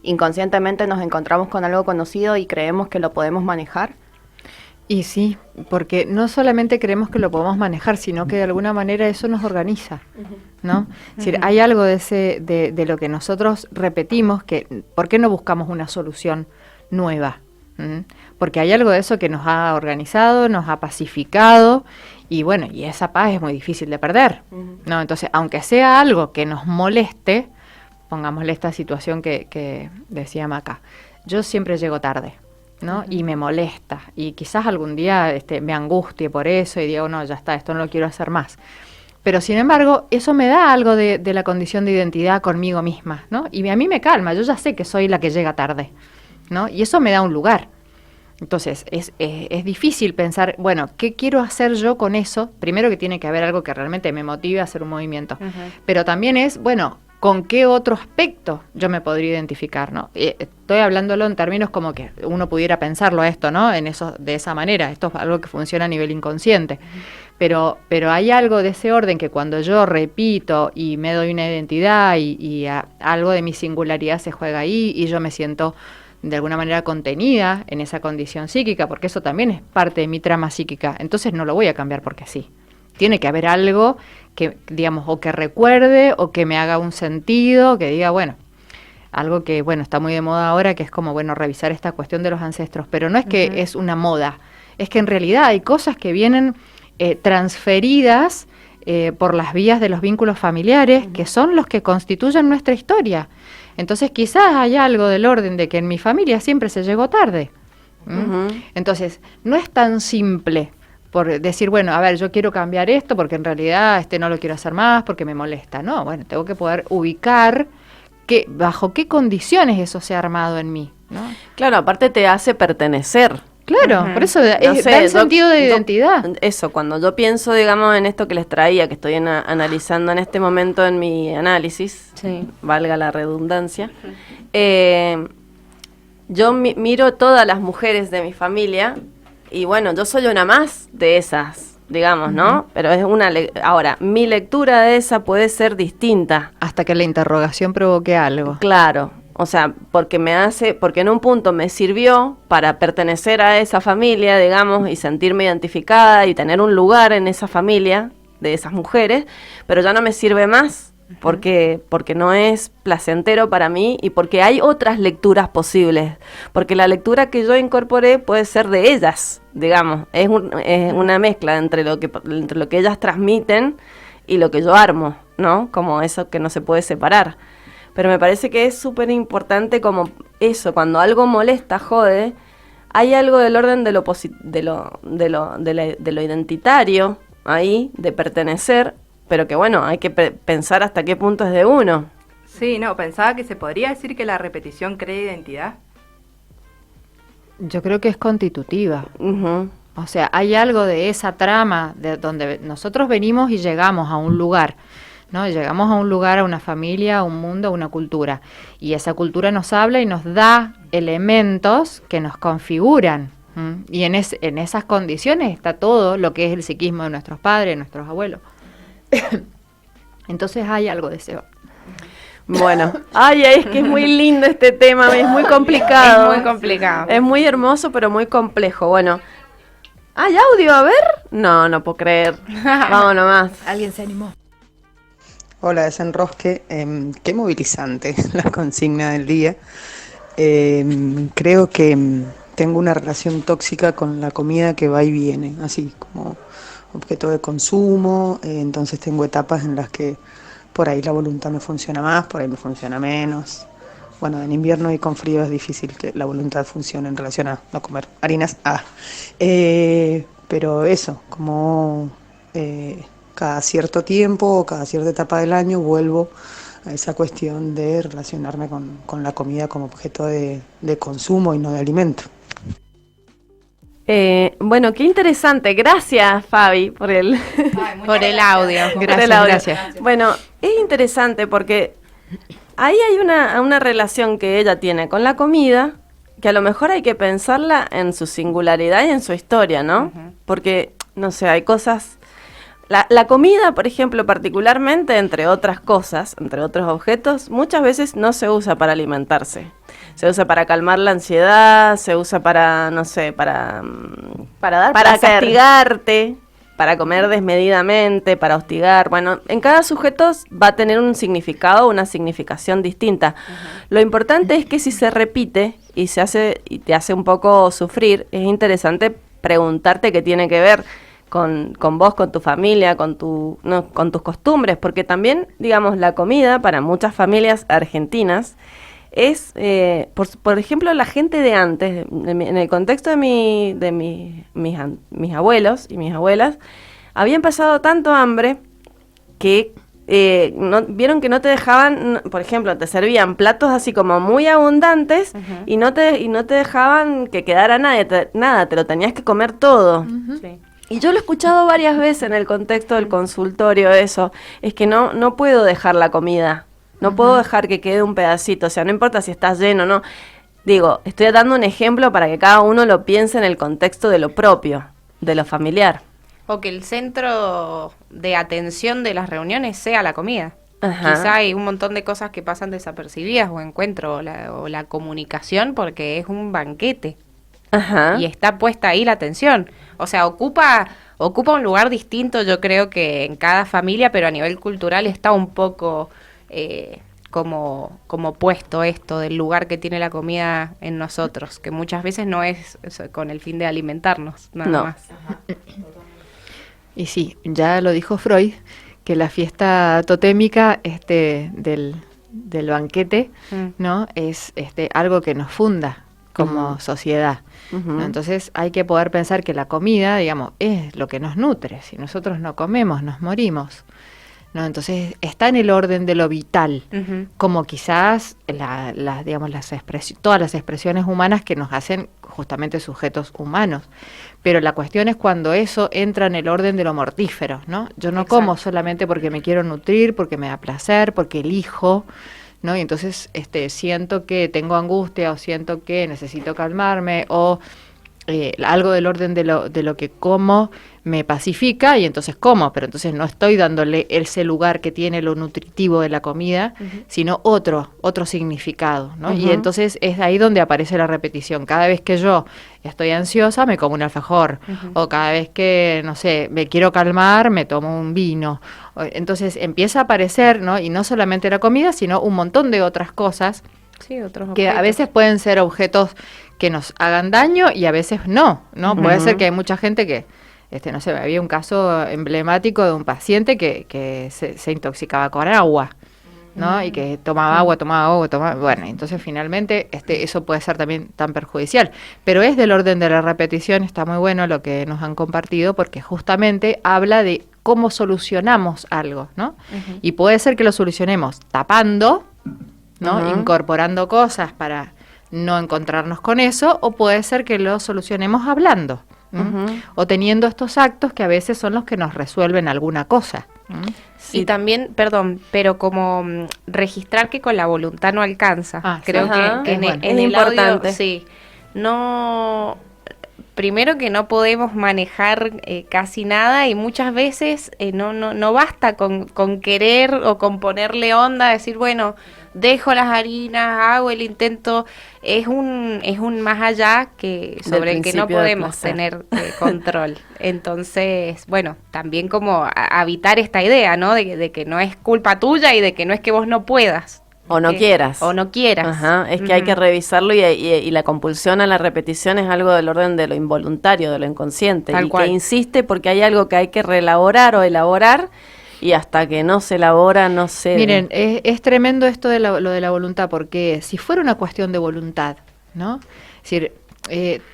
inconscientemente nos encontramos con algo conocido y creemos que lo podemos manejar. Y sí, porque no solamente creemos que lo podemos manejar, sino que de alguna manera eso nos organiza, ¿no? Es decir, hay algo de lo que nosotros repetimos, que ¿por qué no buscamos una solución nueva? Porque hay algo de eso que nos ha organizado, nos ha pacificado, y bueno, y esa paz es muy difícil de perder, ¿no? Entonces, aunque sea algo que nos moleste, pongámosle esta situación que decía Maca, yo siempre llego tarde, ¿no? Y me molesta, y quizás algún día me angustie por eso y digo, no, ya está, esto no lo quiero hacer más. Pero sin embargo, eso me da algo de la condición de identidad conmigo misma, ¿no? Y a mí me calma, yo ya sé que soy la que llega tarde, ¿no? Y eso me da un lugar. Entonces, es difícil pensar, bueno, ¿qué quiero hacer yo con eso? Primero que tiene que haber algo que realmente me motive a hacer un movimiento. Pero también es, bueno, ¿con qué otro aspecto yo me podría identificar, ¿no? Estoy hablándolo en términos como que uno pudiera pensarlo a esto, ¿no? De esa manera. Esto es algo que funciona a nivel inconsciente. Pero hay algo de ese orden que cuando yo repito y me doy una identidad y algo de mi singularidad se juega ahí y yo me siento de alguna manera contenida en esa condición psíquica, porque eso también es parte de mi trama psíquica, entonces no lo voy a cambiar porque sí. Tiene que haber algo que, digamos, o que recuerde, o que me haga un sentido, que diga, bueno, algo que, bueno, está muy de moda ahora, que es como, bueno, revisar esta cuestión de los ancestros, pero no es que es una moda, es que en realidad hay cosas que vienen transferidas por las vías de los vínculos familiares, que son los que constituyen nuestra historia. Entonces quizás hay algo del orden de que en mi familia siempre se llegó tarde. Entonces, no es tan simple por decir, bueno, a ver, yo quiero cambiar esto porque en realidad no lo quiero hacer más porque me molesta. No, bueno, tengo que poder ubicar bajo qué condiciones eso se ha armado en mí, ¿no? Claro, aparte te hace pertenecer. Claro, por eso da el sentido de identidad. Eso, cuando yo pienso, digamos, en esto que les traía, que estoy analizando en este momento en mi análisis, valga la redundancia, yo miro todas las mujeres de mi familia y bueno, yo soy una más de esas, digamos, ¿no? Pero es ahora, mi lectura de esa puede ser distinta. Hasta que la interrogación provoque algo. Claro. O sea, porque en un punto me sirvió para pertenecer a esa familia, digamos, y sentirme identificada y tener un lugar en esa familia de esas mujeres, pero ya no me sirve más porque no es placentero para mí y porque hay otras lecturas posibles, porque la lectura que yo incorporé puede ser de ellas, digamos, es una mezcla entre lo que ellas transmiten y lo que yo armo, ¿no? Como eso que no se puede separar. Pero me parece que es súper importante como eso, cuando algo molesta, jode, hay algo del orden de lo identitario ahí, de pertenecer, pero que bueno, hay que pensar hasta qué punto es de uno. Sí, no, pensaba que se podría decir que la repetición crea identidad. Yo creo que es constitutiva. O sea, hay algo de esa trama de donde nosotros venimos y llegamos a un lugar, ¿no? Llegamos a un lugar, a una familia, a un mundo, a una cultura. Y esa cultura nos habla y nos da elementos que nos configuran. Y en esas condiciones está todo lo que es el psiquismo de nuestros padres, de nuestros abuelos. Entonces hay algo de ese. Bueno, es que es muy lindo este tema, es muy complicado. Es muy complicado. Es muy hermoso, pero muy complejo. Bueno, ¿hay audio? A ver. No puedo creer. Vamos nomás. Alguien se animó. Hola, Desenrosque. Qué movilizante la consigna del día. Creo que tengo una relación tóxica con la comida que va y viene, así como objeto de consumo. Entonces tengo etapas en las que por ahí la voluntad me funciona más, por ahí me funciona menos. Bueno, en invierno y con frío es difícil que la voluntad funcione en relación a no comer harinas. Pero eso, como cada cierto tiempo o cada cierta etapa del año vuelvo a esa cuestión de relacionarme con la comida como objeto de consumo y no de alimento. Bueno, qué interesante. Gracias, Fabi, por el audio. Gracias. Bueno, es interesante porque ahí hay una relación que ella tiene con la comida que a lo mejor hay que pensarla en su singularidad y en su historia, ¿no? Porque, no sé, hay cosas... La comida, por ejemplo, particularmente, entre otras cosas, entre otros objetos, muchas veces no se usa para alimentarse. Se usa para calmar la ansiedad, se usa para, no sé, para dar para placer. castigarte, para comer desmedidamente, para hostigar. Bueno, en cada sujeto va a tener un significado, una significación distinta. Lo importante es que si se repite y te hace un poco sufrir, es interesante preguntarte qué tiene que ver con vos, con tu familia, con tus costumbres, porque también, digamos, la comida para muchas familias argentinas es, por ejemplo, la gente de antes, en el contexto de mis abuelos y mis abuelas, habían pasado tanto hambre que vieron que no te dejaban, por ejemplo, te servían platos así como muy abundantes y no te dejaban que quedara nada, te lo tenías que comer todo. Sí. Y yo lo he escuchado varias veces en el contexto del consultorio, eso, es que no puedo dejar la comida. No puedo dejar que quede un pedacito, o sea, no importa si está lleno o no. Digo, estoy dando un ejemplo para que cada uno lo piense en el contexto de lo propio, de lo familiar. O que el centro de atención de las reuniones sea la comida. Ajá. Quizá hay un montón de cosas que pasan desapercibidas o encuentro o la comunicación porque es un banquete. Ajá. Y está puesta ahí la atención. O sea, ocupa un lugar distinto, yo creo que en cada familia, pero a nivel cultural está un poco como puesto esto del lugar que tiene la comida en nosotros, que muchas veces no es con el fin de alimentarnos, nada más. Y sí, ya lo dijo Freud, que la fiesta totémica del banquete, ¿no? Es algo que nos funda como sociedad. ¿No? Entonces hay que poder pensar que la comida, digamos, es lo que nos nutre. Si nosotros no comemos, nos morimos. ¿No? Entonces está en el orden de lo vital, como quizás todas las expresiones humanas que nos hacen justamente sujetos humanos. Pero la cuestión es cuando eso entra en el orden de lo mortífero, ¿no? Yo no como solamente porque me quiero nutrir, porque me da placer, porque elijo, ¿no? Y entonces siento que tengo angustia o siento que necesito calmarme o algo del orden de lo que como me pacifica y entonces como, pero entonces no estoy dándole ese lugar que tiene lo nutritivo de la comida, sino otro significado, ¿no? Y entonces es ahí donde aparece la repetición. Cada vez que yo estoy ansiosa, me como un alfajor, o cada vez que, no sé, me quiero calmar, me tomo un vino. Entonces empieza a aparecer, ¿no? Y no solamente la comida, sino un montón de otras cosas. Sí, otros que objetos. a veces pueden ser objetos que nos hagan daño y a veces no, ¿no? Puede ser que hay mucha gente que, no sé, había un caso emblemático de un paciente que se intoxicaba con agua, ¿no? Y que tomaba agua, bueno, entonces finalmente eso puede ser también tan perjudicial. Pero es del orden de la repetición, está muy bueno lo que nos han compartido porque justamente habla de cómo solucionamos algo, ¿no? Y puede ser que lo solucionemos tapando, ¿no? Incorporando cosas para no encontrarnos con eso, o puede ser que lo solucionemos hablando, o teniendo estos actos que a veces son los que nos resuelven alguna cosa. Sí. Y también, perdón, pero como registrar que con la voluntad no alcanza. Creo que en el importante. Audio, sí, no. Primero que no podemos manejar casi nada y muchas veces no basta con querer o con ponerle onda, decir, bueno, dejo las harinas, hago el intento, es un más allá que sobre el que no podemos tener control. Entonces, bueno, también como habitar esta idea, ¿no? De que no es culpa tuya y de que no es que vos no puedas. O no quieras. O no quieras. Ajá, es que hay que revisarlo y la compulsión a la repetición es algo del orden de lo involuntario, de lo inconsciente. Tal cual. Que insiste porque hay algo que hay que reelaborar o elaborar y hasta que no se elabora no se... Miren, es tremendo esto de lo de la voluntad, porque si fuera una cuestión de voluntad, ¿no? Es decir,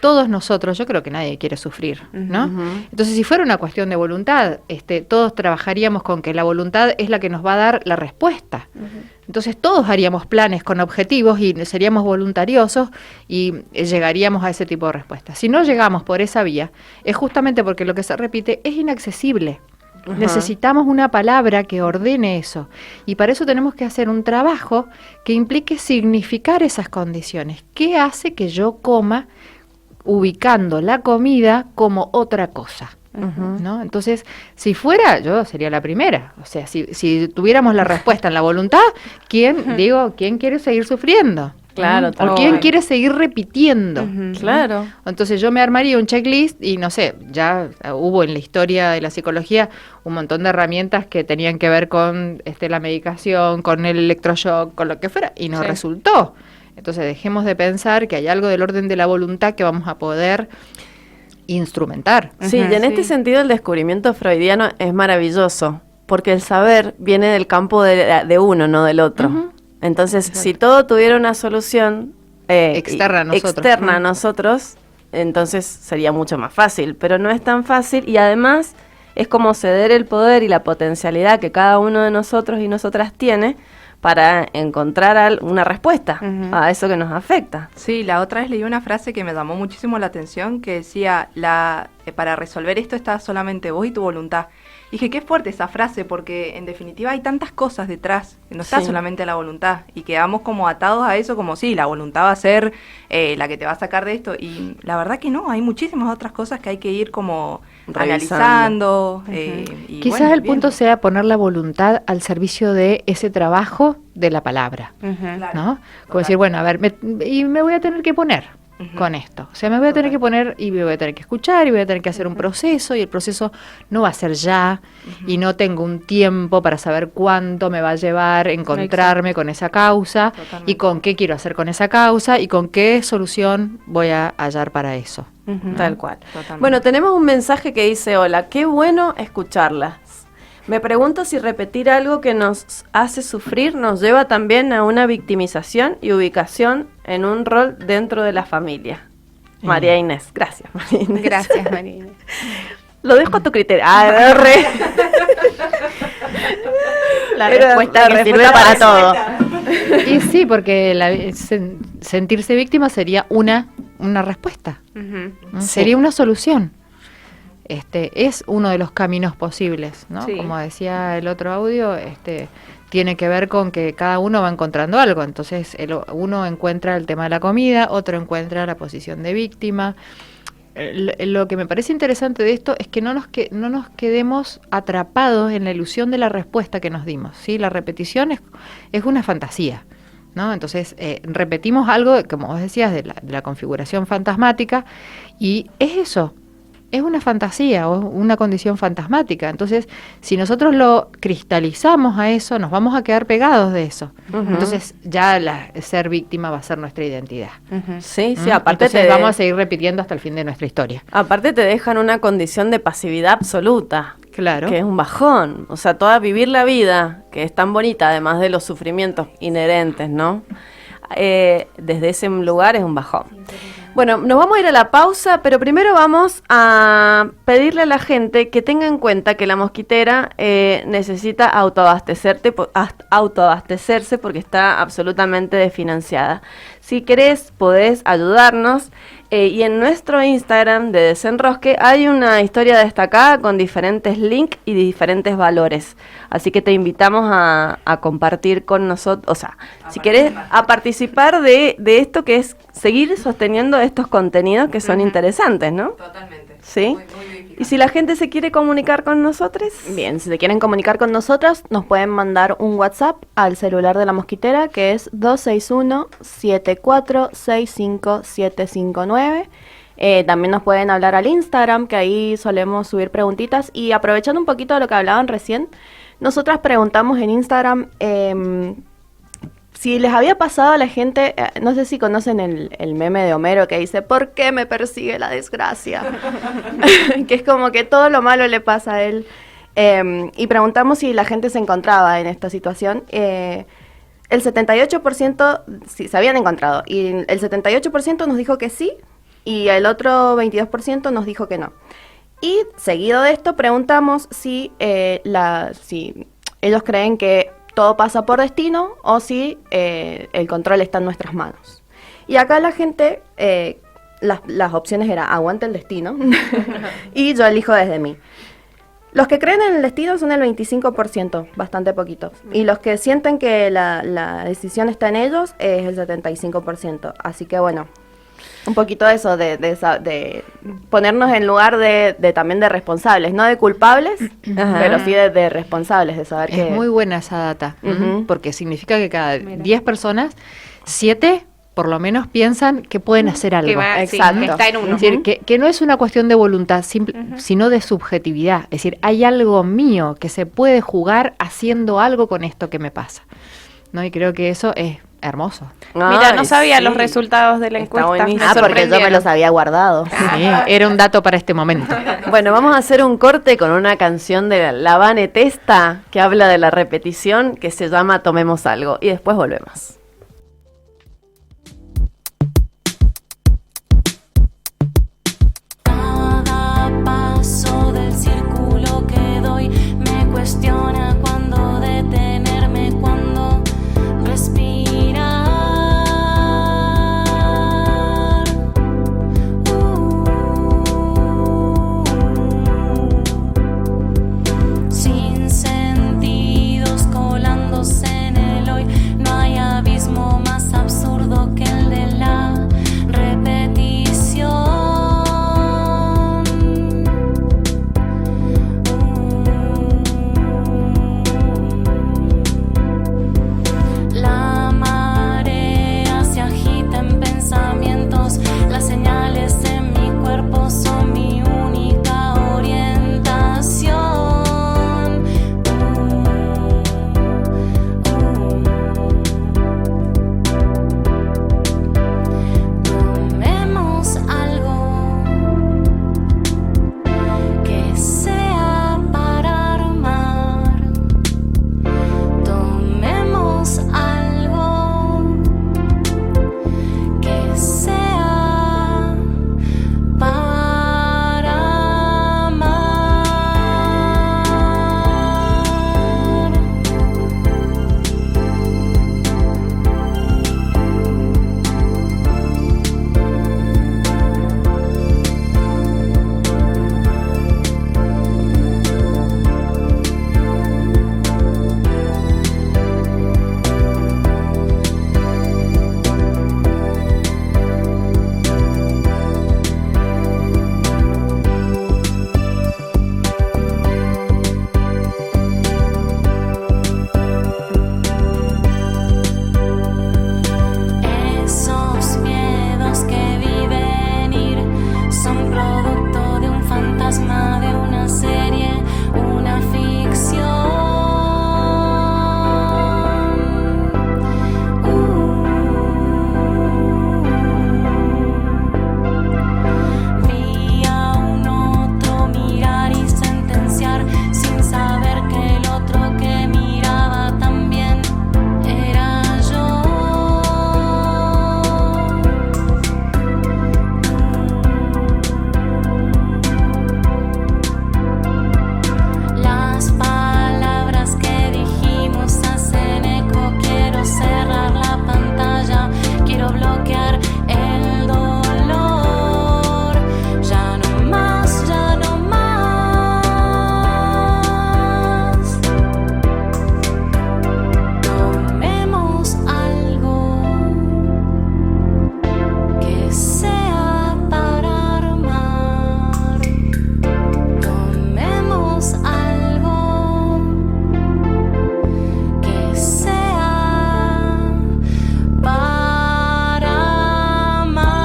todos nosotros, yo creo que nadie quiere sufrir, ¿no? Entonces, si fuera una cuestión de voluntad, todos trabajaríamos con que la voluntad es la que nos va a dar la respuesta. Entonces, todos haríamos planes con objetivos y seríamos voluntariosos y llegaríamos a ese tipo de respuestas. Si no llegamos por esa vía, es justamente porque lo que se repite es inaccesible. Necesitamos una palabra que ordene eso y para eso tenemos que hacer un trabajo que implique significar esas condiciones. ¿Qué hace que yo coma ubicando la comida como otra cosa? ¿No? Entonces, si fuera, yo sería la primera. O sea, si tuviéramos la respuesta en la voluntad, ¿quién quiere seguir sufriendo? Claro, ¿O quién quiere seguir repitiendo? Claro. Entonces yo me armaría un checklist y no sé, ya hubo en la historia de la psicología un montón de herramientas que tenían que ver con la medicación, con el electroshock, con lo que fuera, y no resultó. Entonces dejemos de pensar que hay algo del orden de la voluntad que vamos a poder instrumentar. Sí, y en este sentido el descubrimiento freudiano es maravilloso, porque el saber viene del campo de uno, no del otro. Entonces, si todo tuviera una solución externa a nosotros, entonces sería mucho más fácil, pero no es tan fácil y además es como ceder el poder y la potencialidad que cada uno de nosotros y nosotras tiene para encontrar una respuesta a eso que nos afecta. Sí, la otra vez leí una frase que me llamó muchísimo la atención, que decía, para resolver esto está solamente vos y tu voluntad. Y dije, qué fuerte esa frase, porque en definitiva hay tantas cosas detrás, que no está solamente la voluntad, y quedamos como atados a eso, como sí, la voluntad va a ser la que te va a sacar de esto, y la verdad que no, hay muchísimas otras cosas que hay que ir como analizando. Y quizás bueno, el punto sea poner la voluntad al servicio de ese trabajo de la palabra, ¿no? Como decir, bueno, a ver, me voy a tener que poner con esto. O sea, me voy a tener que poner y me voy a tener que escuchar y voy a tener que hacer un proceso y el proceso no va a ser ya y no tengo un tiempo para saber cuánto me va a llevar encontrarme con esa causa y con qué quiero hacer con esa causa y con qué solución voy a hallar para eso. Tal cual. Bueno, tenemos un mensaje que dice, hola, qué bueno escuclarlas. Me pregunto si repetir algo que nos hace sufrir nos lleva también a una victimización y ubicación en un rol dentro de la familia. María Inés. Gracias, María Inés. Gracias, María Inés. Lo dejo a tu criterio. La respuesta que sirve para todo. Y sí, porque sentirse víctima sería una respuesta. Sería una solución. Es uno de los caminos posibles, ¿no? Sí. Como decía el otro audio, tiene que ver con que cada uno va encontrando algo. Entonces, uno encuentra el tema de la comida, otro encuentra la posición de víctima. Lo que me parece interesante de esto es que no nos quedemos atrapados en la ilusión de la respuesta que nos dimos, ¿sí? La repetición es una fantasía, ¿no? Entonces, repetimos algo, como vos decías, de la configuración fantasmática, y es eso. Es una fantasía o una condición fantasmática. Entonces, si nosotros lo cristalizamos a eso, nos vamos a quedar pegados de eso. Entonces, ya ser víctima va a ser nuestra identidad. Sí, aparte entonces vamos a seguir repitiendo hasta el fin de nuestra historia. Aparte te dejan una condición de pasividad absoluta. Claro. Que es un bajón. O sea, vivir la vida, que es tan bonita, además de los sufrimientos inherentes, ¿no? Desde ese lugar es un bajón. Bueno, nos vamos a ir a la pausa, pero primero vamos a pedirle a la gente que tenga en cuenta que la mosquitera necesita autoabastecerse porque está absolutamente desfinanciada. Si querés, podés ayudarnos. Y en nuestro Instagram de Desenrosque hay una historia destacada con diferentes links y diferentes valores. Así que te invitamos a compartir con nosotros, o sea, si querés, a participar de esto que es seguir sosteniendo estos contenidos que son interesantes, ¿no? Totalmente. ¿Sí? Muy difícil. ¿Y si la gente se quiere comunicar con nosotros? Bien, si se quieren comunicar con nosotros, nos pueden mandar un WhatsApp al celular de la mosquitera, que es 261-7465-759. También nos pueden hablar al Instagram, que ahí solemos subir preguntitas. Y aprovechando un poquito de lo que hablaban recién, nosotras preguntamos en Instagram si les había pasado a la gente, no sé si conocen el meme de Homero que dice, ¿por qué me persigue la desgracia? Que es como que todo lo malo le pasa a él. Y preguntamos si la gente se encontraba en esta situación. El 78% sí, se habían encontrado, y el 78% nos dijo que sí, y el otro 22% nos dijo que no. Y seguido de esto preguntamos si ellos creen que todo pasa por destino o si el control está en nuestras manos. Y acá la gente, las opciones eran aguante el destino y yo elijo desde mí. Los que creen en el destino son el 25%, bastante poquito. Y los que sienten que la decisión está en ellos es el 75%. Así que bueno, un poquito de eso, de ponernos en lugar de también de responsables, no de culpables, pero sí de responsables, de saber que... Es muy buena esa data, porque significa que cada 10 personas, 7 por lo menos piensan que pueden hacer algo. Exacto. Sí, que está en uno. Es decir, que no es una cuestión de voluntad, sino de subjetividad. Es decir, hay algo mío que se puede jugar haciendo algo con esto que me pasa, ¿no? Y creo que eso es hermoso. Mira, no sabía sí. los resultados de la Está encuesta. buenísimo. Me Porque yo me sorprendieron. los había guardado. Sí, era un dato para este momento. Bueno, vamos a hacer un corte con una canción de La Vane Testa que habla de la repetición, que se llama Tomemos Algo, y después volvemos. Cada paso del círculo que doy me cuestiona cuándo detenerme, cuándo respirar. Sin sentidos colándose en el hoy, no hay abismo más absurdo que el de la repetición. La marea se agita en pensamientos, las señales en mi cuerpo son mi única orientación. Tomemos algo que sea para armar. Tomemos algo que sea para amar. Esos miedos que vi venir son producto de un fantasma, de una serie, una ficción. Vi a un otro mirar y sentenciar sin saber que el otro que miraba también era yo. Las palabras que dijimos hacen eco. Quiero cerrar la pantalla, quiero bloquear el dolor. Ya no más, ya no más. Tomemos algo que sea para armar. Tomemos algo que sea para amar.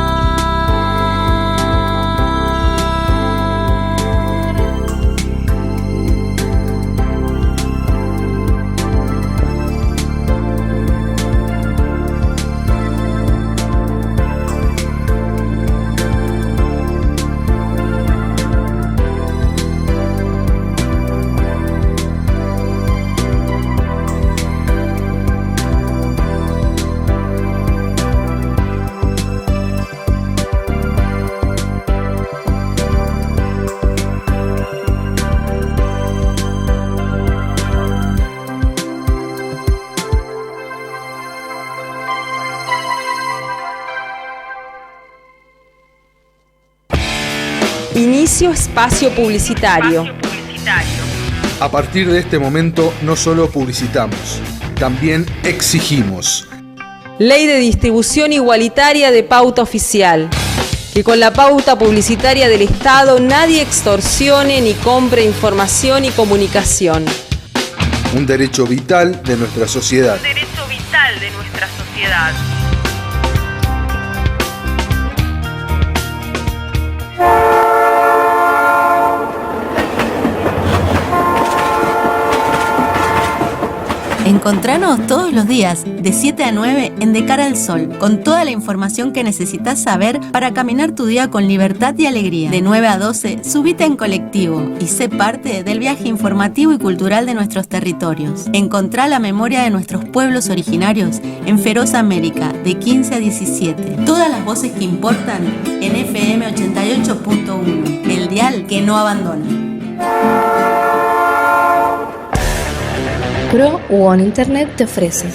Inicio espacio publicitario. A partir de este momento no solo publicitamos, también exigimos. Ley de distribución igualitaria de pauta oficial. Que con la pauta publicitaria del Estado nadie extorsione ni compre información y comunicación. Un derecho vital de nuestra sociedad. Derecho vital de nuestra sociedad. Encontranos todos los días de 7 a 9 en De Cara al Sol, con toda la información que necesitas saber para caminar tu día con libertad y alegría. De 9 a 12, subite en colectivo y sé parte del viaje informativo y cultural de nuestros territorios. Encontrá la memoria de nuestros pueblos originarios en Feroz América, de 15 a 17. Todas las voces que importan en FM 88.1, el dial que no abandona. Pro One Internet te ofrece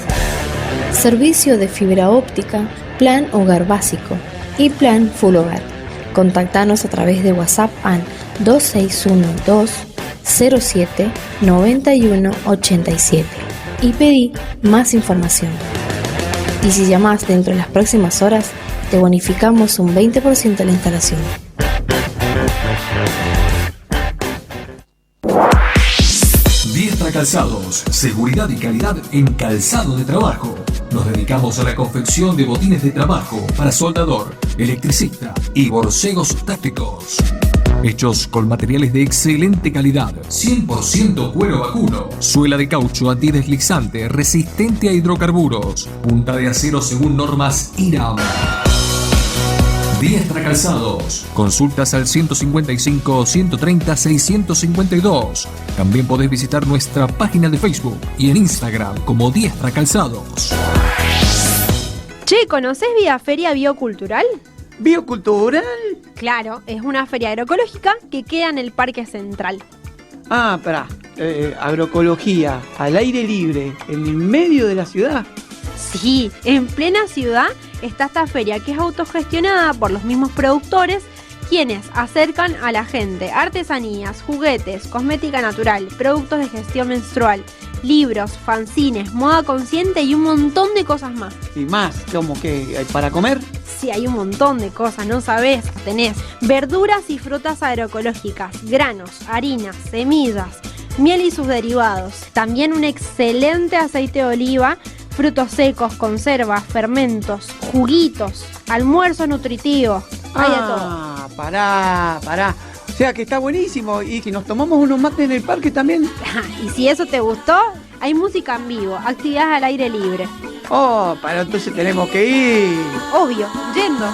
servicio de fibra óptica, plan hogar básico y plan full hogar. Contactanos a través de WhatsApp al 2612-07-9187 y pedí más información. Y si llamás dentro de las próximas horas, te bonificamos un 20% de la instalación. Diestra Calzados, seguridad y calidad en calzado de trabajo. Nos dedicamos a la confección de botines de trabajo para soldador, electricista y borcegos tácticos. Hechos con materiales de excelente calidad, 100% cuero vacuno, suela de caucho antideslizante, resistente a hidrocarburos, punta de acero según normas IRAM. Diestra Calzados. Consultas al 155 130 652. También podés visitar nuestra página de Facebook y en Instagram como Diestra Calzados. Che, ¿conocés Vía Feria Biocultural? ¿Biocultural? Claro, es una feria agroecológica que queda en el Parque Central. Ah, pará. Agroecología, al aire libre, en el medio de la ciudad. Sí, en plena ciudad está esta feria que es autogestionada por los mismos productores, quienes acercan a la gente artesanías, juguetes, cosmética natural, productos de gestión menstrual, libros, fanzines, moda consciente y un montón de cosas más. ¿Y más? ¿Cómo que para comer? Sí, hay un montón de cosas, ¿no sabés? Tenés verduras y frutas agroecológicas, granos, harinas, semillas, miel y sus derivados. También un excelente aceite de oliva, frutos secos, conservas, fermentos, juguitos, almuerzos nutritivos. Hay de todo. Pará. O sea que está buenísimo y que nos tomamos unos mates en el parque también. Y si eso te gustó, hay música en vivo, actividades al aire libre. Oh, para entonces tenemos que ir. Obvio, yendo.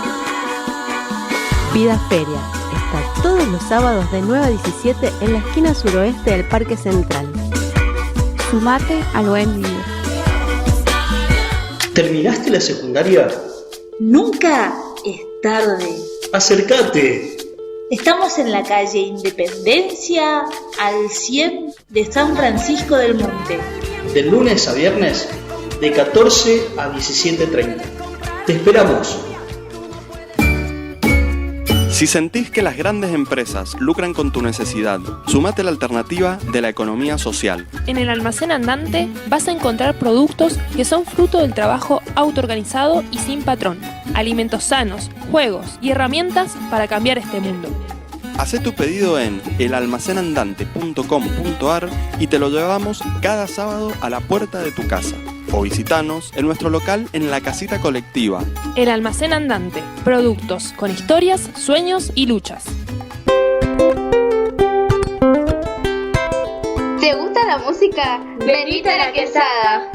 Vida Feria está todos los sábados de 9 a 17 en la esquina suroeste del Parque Central. Sumate al buen vivir. ¿Terminaste la secundaria? Nunca es tarde. Acércate. Estamos en la calle Independencia al 100 de San Francisco del Monte. De lunes a viernes, de 14 a 17:30. Te esperamos. Si sentís que las grandes empresas lucran con tu necesidad, sumate a la alternativa de la economía social. En el almacén andante vas a encontrar productos que son fruto del trabajo autoorganizado y sin patrón, alimentos sanos, juegos y herramientas para cambiar este mundo. Hacé tu pedido en elalmacenandante.com.ar y te lo llevamos cada sábado a la puerta de tu casa. O visitanos en nuestro local en la casita colectiva. El almacén andante. Productos con historias, sueños y luchas. ¿Te gusta la música? Venite a La Quesada.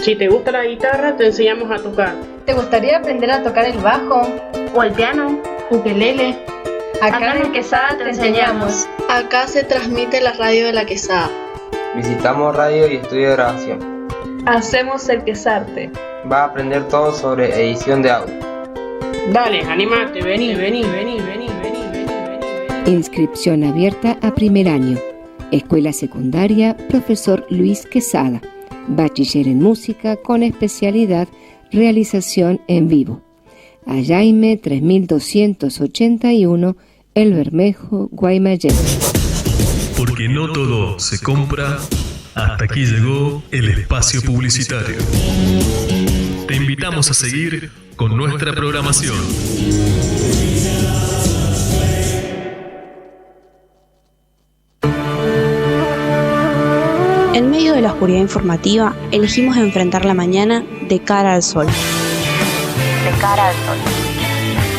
Si te gusta la guitarra, te enseñamos a tocar. ¿Te gustaría aprender a tocar el bajo? O el piano, ukelele. Acá en La Quesada te enseñamos. Acá se transmite la radio de La Quesada. Visitamos radio y estudio de grabación. Hacemos el Quesarte. Va a aprender todo sobre edición de audio. Dale, animate, vení. Inscripción abierta a primer año. Escuela secundaria Profesor Luis Quesada. Bachiller en música con especialidad realización en vivo. Ayaime 3281, El Bermejo, Guaymallén. Porque no todo se compra. Hasta aquí llegó el espacio publicitario. Te invitamos a seguir con nuestra programación. En medio de la oscuridad informativa, elegimos enfrentar la mañana de cara al sol. De cara al sol.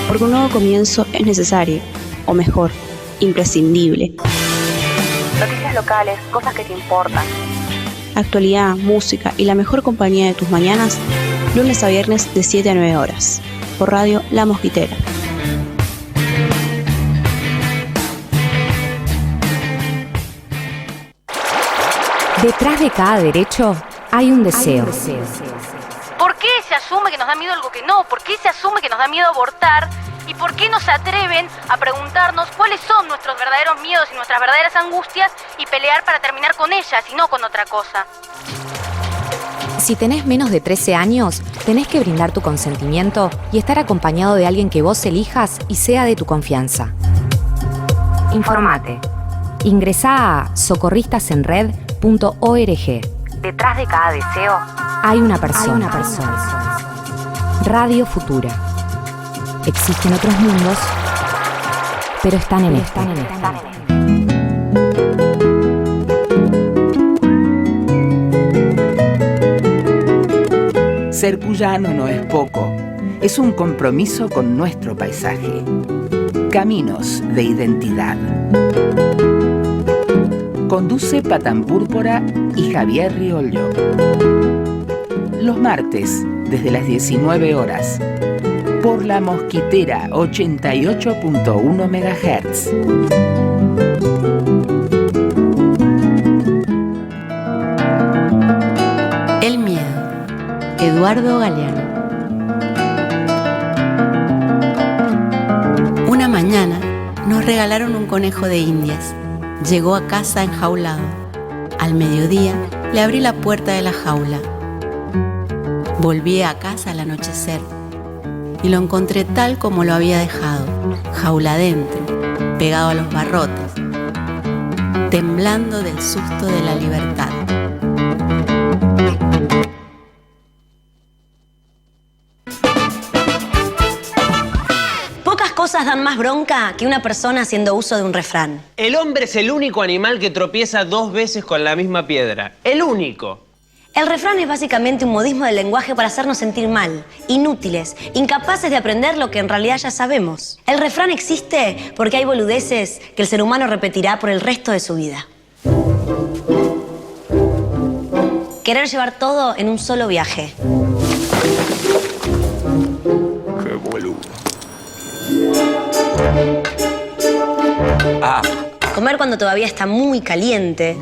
Porque un nuevo comienzo es necesario, o mejor, imprescindible. Noticias locales, cosas que te importan. Actualidad, música y la mejor compañía de tus mañanas, lunes a viernes de 7 a 9 horas, por Radio La Mosquitera. Detrás de cada derecho hay un deseo. ¿Por qué se asume que nos da miedo algo que no? ¿Por qué se asume que nos da miedo abortar? ¿Y por qué no se atreven a preguntarnos cuáles son nuestros verdaderos miedos y nuestras verdaderas angustias y pelear para terminar con ellas y no con otra cosa? Si tenés menos de 13 años, tenés que brindar tu consentimiento y estar acompañado de alguien que vos elijas y sea de tu confianza. Informate. Ingresá a socorristasenred.org. Detrás de cada deseo hay una persona. Radio Futura. Existen otros mundos, pero están en este. Ser cuyano no es poco, es un compromiso con nuestro paisaje. Caminos de identidad. Conduce Patán Púrpura y Javier Riollo. Los martes, desde las 19 horas, por La Mosquitera 88.1 MHz. El miedo. Eduardo Galeano. Una mañana nos regalaron un conejo de Indias. Llegó a casa enjaulado. Al mediodía le abrí la puerta de la jaula. Volví a casa al anochecer y lo encontré tal como lo había dejado, jaula adentro, pegado a los barrotes, temblando del susto de la libertad. Pocas cosas dan más bronca que una persona haciendo uso de un refrán. El hombre es el único animal que tropieza 2 veces con la misma piedra. El único. El refrán es básicamente un modismo del lenguaje para hacernos sentir mal, inútiles, incapaces de aprender lo que en realidad ya sabemos. El refrán existe porque hay boludeces que el ser humano repetirá por el resto de su vida. Querer llevar todo en un solo viaje. Qué boludo. Comer cuando todavía está muy caliente.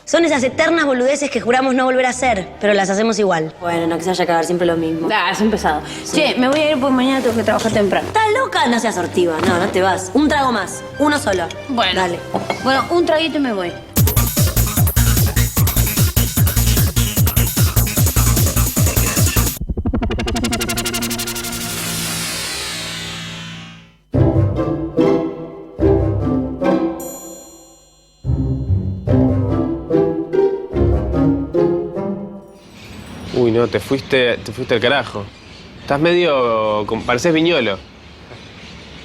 Son esas eternas boludeces que juramos no volver a hacer, pero las hacemos igual. Bueno, no que se vaya a acabar siempre lo mismo. Es un pesado. Sí. Che, me voy a ir porque mañana tengo que trabajar temprano. ¿Estás loca? No seas sortiva. No te vas. Un trago más. Uno solo. Bueno. Dale. Bueno, un traguito y me voy. Uy, no, te fuiste al carajo. Estás medio... pareces Viñolo.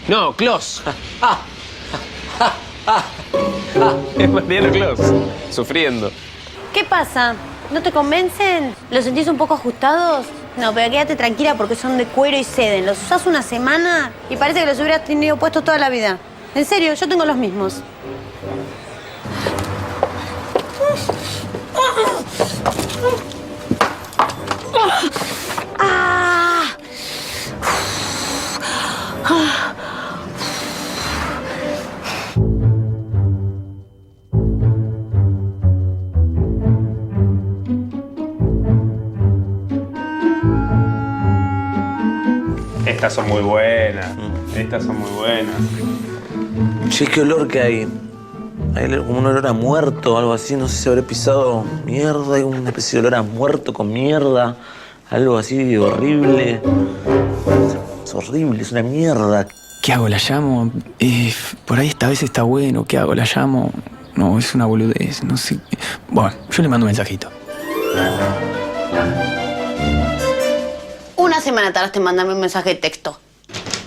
No, Clos. Es Mariano Clos, sufriendo. ¿Qué pasa? ¿No te convencen? ¿Los sentís un poco ajustados? No, pero quédate tranquila porque son de cuero y seden. Los usás una semana y parece que los hubieras tenido puestos toda la vida. En serio, yo tengo los mismos. Estas son muy buenas. Estas son muy buenas. Che, qué olor que hay. Hay como un olor a muerto o algo así. No sé si habré pisado mierda. Hay una especie de olor a muerto con mierda. Algo así horrible. Es horrible, es una mierda. ¿Qué hago? ¿La llamo? Por ahí esta vez está bueno. ¿Qué hago? ¿La llamo? No, es una boludez. No sé. Bueno, yo le mando un mensajito. Una semana tardaste en mandarme un mensaje de texto.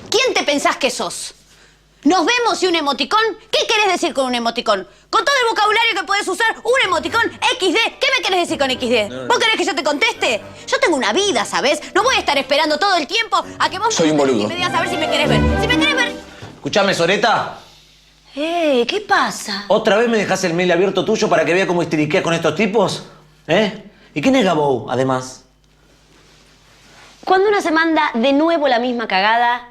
¿Quién te pensás que sos? ¿Nos vemos y un emoticón? ¿Qué querés decir con un emoticón? Con todo el vocabulario que podés usar, un emoticón XD. ¿Qué me querés decir con XD? ¿Vos querés que yo te conteste? Yo tengo una vida, ¿sabés? No voy a estar esperando todo el tiempo a que vos Soy un boludo. me digas a ver si me querés ver. Si me querés ver... Escuchame, Soreta. ¿Qué pasa? ¿Otra vez me dejas el mail abierto tuyo para que vea cómo histeriqueas con estos tipos? ¿Y qué nega vos, además? Cuando uno se manda de nuevo la misma cagada,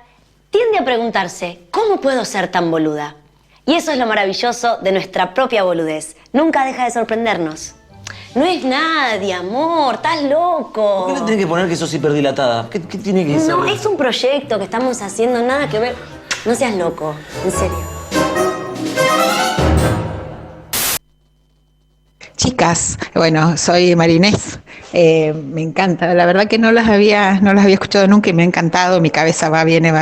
tiende a preguntarse, ¿cómo puedo ser tan boluda? Y eso es lo maravilloso de nuestra propia boludez. Nunca deja de sorprendernos. No es nadie, amor, estás loco. ¿Por qué le tenés que poner que sos hiperdilatada? ¿Qué tiene que ser? No, es un proyecto que estamos haciendo, nada que ver. No seas loco, en serio. Chicas, bueno, soy Marinés. Me encanta, la verdad que no las había escuchado nunca y me ha encantado. Mi cabeza va, viene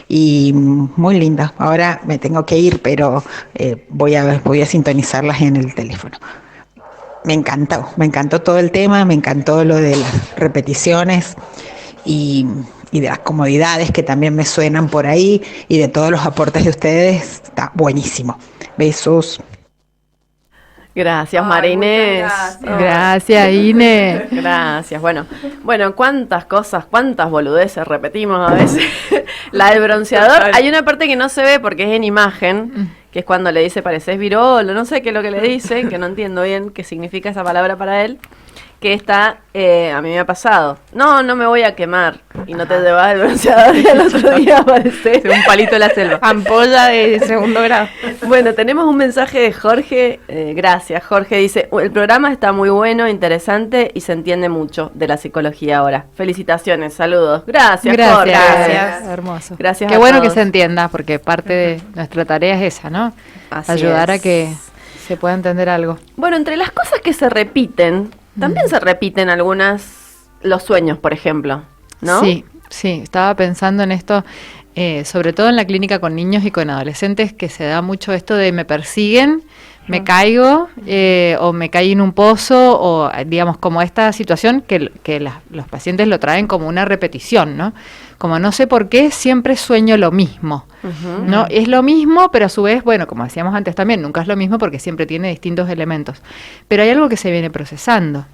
y muy linda. Ahora me tengo que ir, pero voy a sintonizarlas en el teléfono. Me encantó todo el tema, me encantó lo de las repeticiones y de las comodidades que también me suenan por ahí y de todos los aportes de ustedes. Está buenísimo. Besos. Gracias, Marinés. Gracias, Ine. Gracias. Bueno, cuántas cosas, cuántas boludeces repetimos a veces. La del bronceador, hay una parte que no se ve porque es en imagen, que es cuando le dice pareces virolo, no sé qué es lo que le dice, que no entiendo bien qué significa esa palabra para él, que está, a mí me ha pasado, no me voy a quemar, y no te llevas el bronceador y al otro día aparece un palito de la selva. Ampolla de 2º grado. Bueno, tenemos un mensaje de Jorge, gracias, Jorge dice, el programa está muy bueno, interesante y se entiende mucho de la psicología ahora. Felicitaciones, saludos. Gracias, Jorge. Gracias. Hermoso. Gracias. Qué bueno que se entienda, porque parte de nuestra tarea es esa, ¿no? Así ayudar es. A que se pueda entender algo. Bueno, entre las cosas que se repiten, también se repiten los sueños, por ejemplo, ¿no? Sí, estaba pensando en esto, sobre todo en la clínica con niños y con adolescentes, que se da mucho esto de me persiguen, me caigo, o me caí en un pozo, o digamos como esta situación que los pacientes lo traen como una repetición, ¿no? Como no sé por qué siempre sueño lo mismo, ¿no? Es lo mismo, pero a su vez, bueno, como decíamos antes también, nunca es lo mismo porque siempre tiene distintos elementos. Pero hay algo que se viene procesando,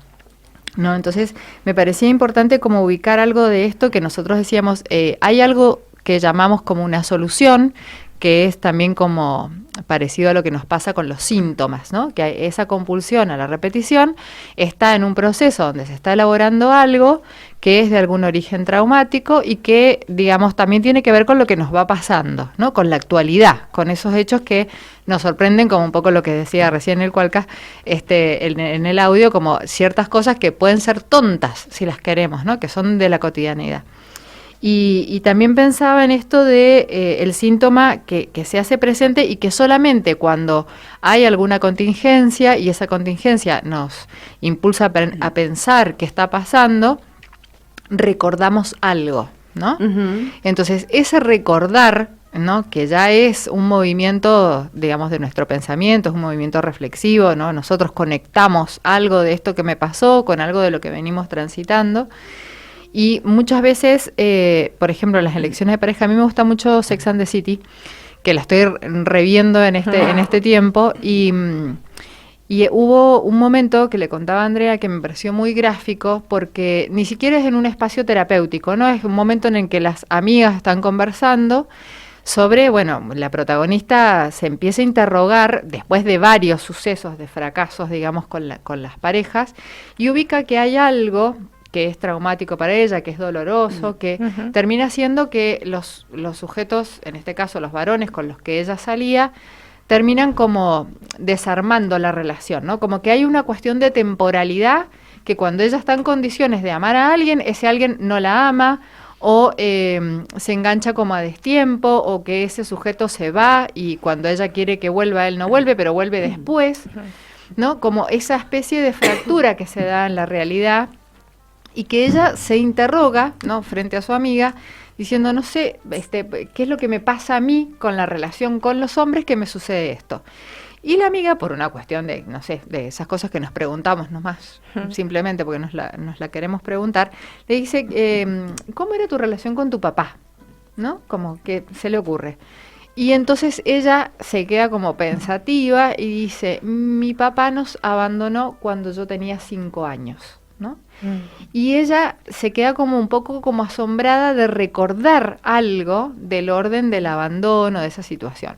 ¿no? Entonces, me parecía importante como ubicar algo de esto que nosotros decíamos, hay algo que llamamos como una solución, que es también como parecido a lo que nos pasa con los síntomas, ¿no? Que esa compulsión a la repetición está en un proceso donde se está elaborando algo que es de algún origen traumático y que, digamos, también tiene que ver con lo que nos va pasando, ¿no? Con la actualidad, con esos hechos que nos sorprenden, como un poco lo que decía recién el Cualca, en el audio, como ciertas cosas que pueden ser tontas, si las queremos, ¿no? Que son de la cotidianidad. Y también pensaba en esto de el síntoma que se hace presente y que solamente cuando hay alguna contingencia y esa contingencia nos impulsa a pensar qué está pasando, recordamos algo, ¿no? Entonces, ese recordar, ¿no? Que ya es un movimiento, digamos, de nuestro pensamiento, es un movimiento reflexivo, ¿no? Nosotros conectamos algo de esto que me pasó con algo de lo que venimos transitando. Y muchas veces, por ejemplo, en las elecciones de pareja, a mí me gusta mucho Sex and the City, que la estoy reviendo en este tiempo, y hubo un momento que le contaba a Andrea que me pareció muy gráfico, porque ni siquiera es en un espacio terapéutico, ¿no? Es un momento en el que las amigas están conversando sobre, bueno, la protagonista se empieza a interrogar después de varios sucesos de fracasos, digamos, con las parejas, y ubica que hay algo que es traumático para ella, que es doloroso, que termina siendo que los sujetos, en este caso los varones con los que ella salía, terminan como desarmando la relación, ¿no? Como que hay una cuestión de temporalidad, que cuando ella está en condiciones de amar a alguien, ese alguien no la ama, o se engancha como a destiempo, o que ese sujeto se va y cuando ella quiere que vuelva, él no vuelve, pero vuelve después, ¿no? Como esa especie de fractura que se da en la realidad, y que ella se interroga, ¿no? Frente a su amiga, diciendo, no sé, ¿qué es lo que me pasa a mí con la relación con los hombres que me sucede esto? Y la amiga, por una cuestión de, no sé, de esas cosas que nos preguntamos nomás, simplemente porque nos la queremos preguntar, le dice, ¿cómo era tu relación con tu papá? ¿No? Como que se le ocurre. Y entonces ella se queda como pensativa y dice, mi papá nos abandonó cuando yo tenía 5 años, ¿no? Y ella se queda como un poco como asombrada de recordar algo del orden del abandono, de esa situación.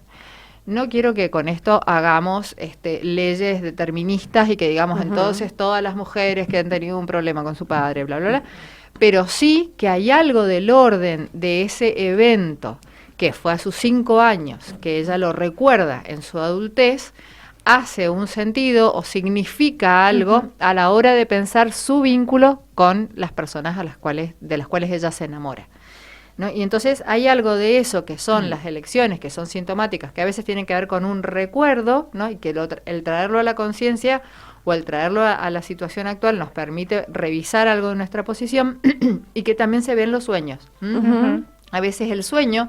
no quiero que con esto hagamos leyes deterministas y que digamos entonces todas las mujeres que han tenido un problema con su padre, bla, bla, bla, pero sí que hay algo del orden de ese evento que fue a sus 5 años, que ella lo recuerda en su adultez, hace un sentido o significa algo a la hora de pensar su vínculo con las personas de las cuales ella se enamora, ¿no? Y entonces hay algo de eso que son las elecciones, que son sintomáticas, que a veces tienen que ver con un recuerdo, ¿no? Y que el traerlo a la conciencia o el traerlo a la situación actual nos permite revisar algo de nuestra posición y que también se ve en los sueños. A veces el sueño,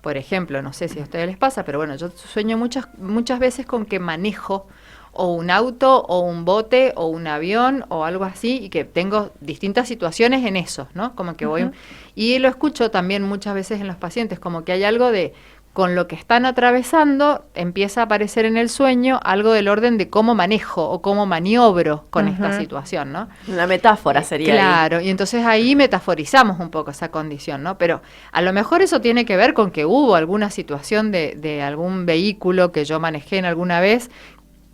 por ejemplo, no sé si a ustedes les pasa, pero bueno, yo sueño muchas veces con que manejo o un auto o un bote o un avión o algo así y que tengo distintas situaciones en eso, ¿no? Como que voy... Y lo escucho también muchas veces en los pacientes, como que hay algo de... Con lo que están atravesando, empieza a aparecer en el sueño algo del orden de cómo manejo o cómo maniobro con esta situación, ¿no? Una metáfora sería. Claro, y entonces ahí metaforizamos un poco esa condición, ¿no? Pero a lo mejor eso tiene que ver con que hubo alguna situación de algún vehículo que yo manejé en alguna vez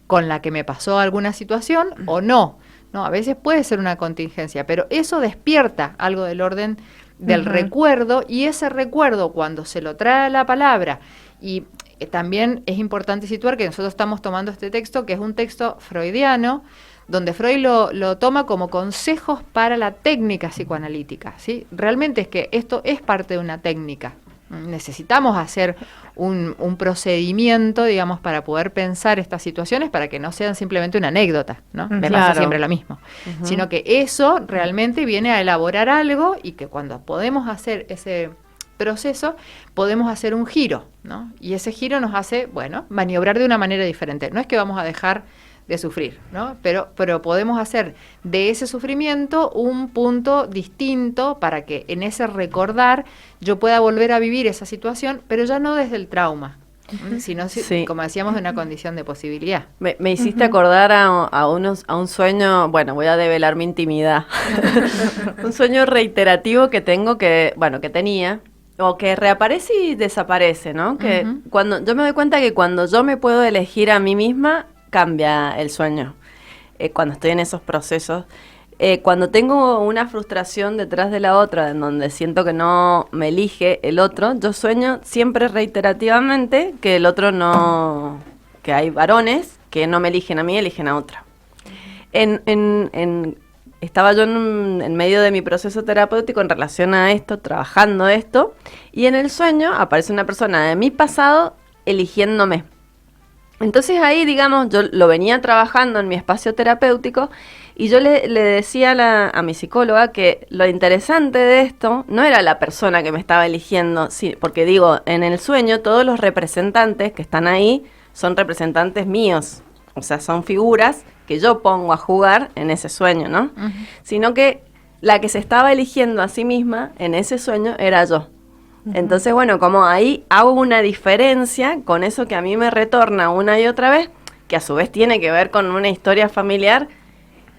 con la que me pasó alguna situación o no. No, a veces puede ser una contingencia, pero eso despierta algo del orden del recuerdo, y ese recuerdo cuando se lo trae a la palabra, y también es importante situar que nosotros estamos tomando este texto, que es un texto freudiano, donde Freud lo toma como consejos para la técnica psicoanalítica, ¿sí? Realmente es que esto es parte de una técnica. Necesitamos hacer un procedimiento, digamos, para poder pensar estas situaciones, para que no sean simplemente una anécdota, ¿no? Me pasa siempre lo mismo. Sino que eso realmente viene a elaborar algo y que cuando podemos hacer ese proceso, podemos hacer un giro, ¿no? Y ese giro nos hace, bueno, maniobrar de una manera diferente. No es que vamos a dejar de sufrir, ¿no? Pero podemos hacer de ese sufrimiento un punto distinto para que en ese recordar yo pueda volver a vivir esa situación, pero ya no desde el trauma, sino, como decíamos, de una condición de posibilidad. Me hiciste acordar a un sueño, bueno, voy a develar mi intimidad, un sueño reiterativo que tengo, que tenía, o que reaparece y desaparece, ¿no? Que cuando yo me doy cuenta que cuando yo me puedo elegir a mí misma, cambia el sueño, cuando estoy en esos procesos. Cuando tengo una frustración detrás de la otra, en donde siento que no me elige el otro, yo sueño siempre reiterativamente que el otro no... que hay varones que no me eligen a mí, eligen a otra. Estaba yo en medio de mi proceso terapéutico en relación a esto, trabajando esto, y en el sueño aparece una persona de mi pasado eligiéndome. Entonces ahí, digamos, yo lo venía trabajando en mi espacio terapéutico y yo le decía a mi psicóloga que lo interesante de esto no era la persona que me estaba eligiendo, sí, porque digo, en el sueño todos los representantes que están ahí son representantes míos, o sea, son figuras que yo pongo a jugar en ese sueño, ¿no? Sino que la que se estaba eligiendo a sí misma en ese sueño era yo. Entonces, bueno, como ahí hago una diferencia con eso que a mí me retorna una y otra vez, que a su vez tiene que ver con una historia familiar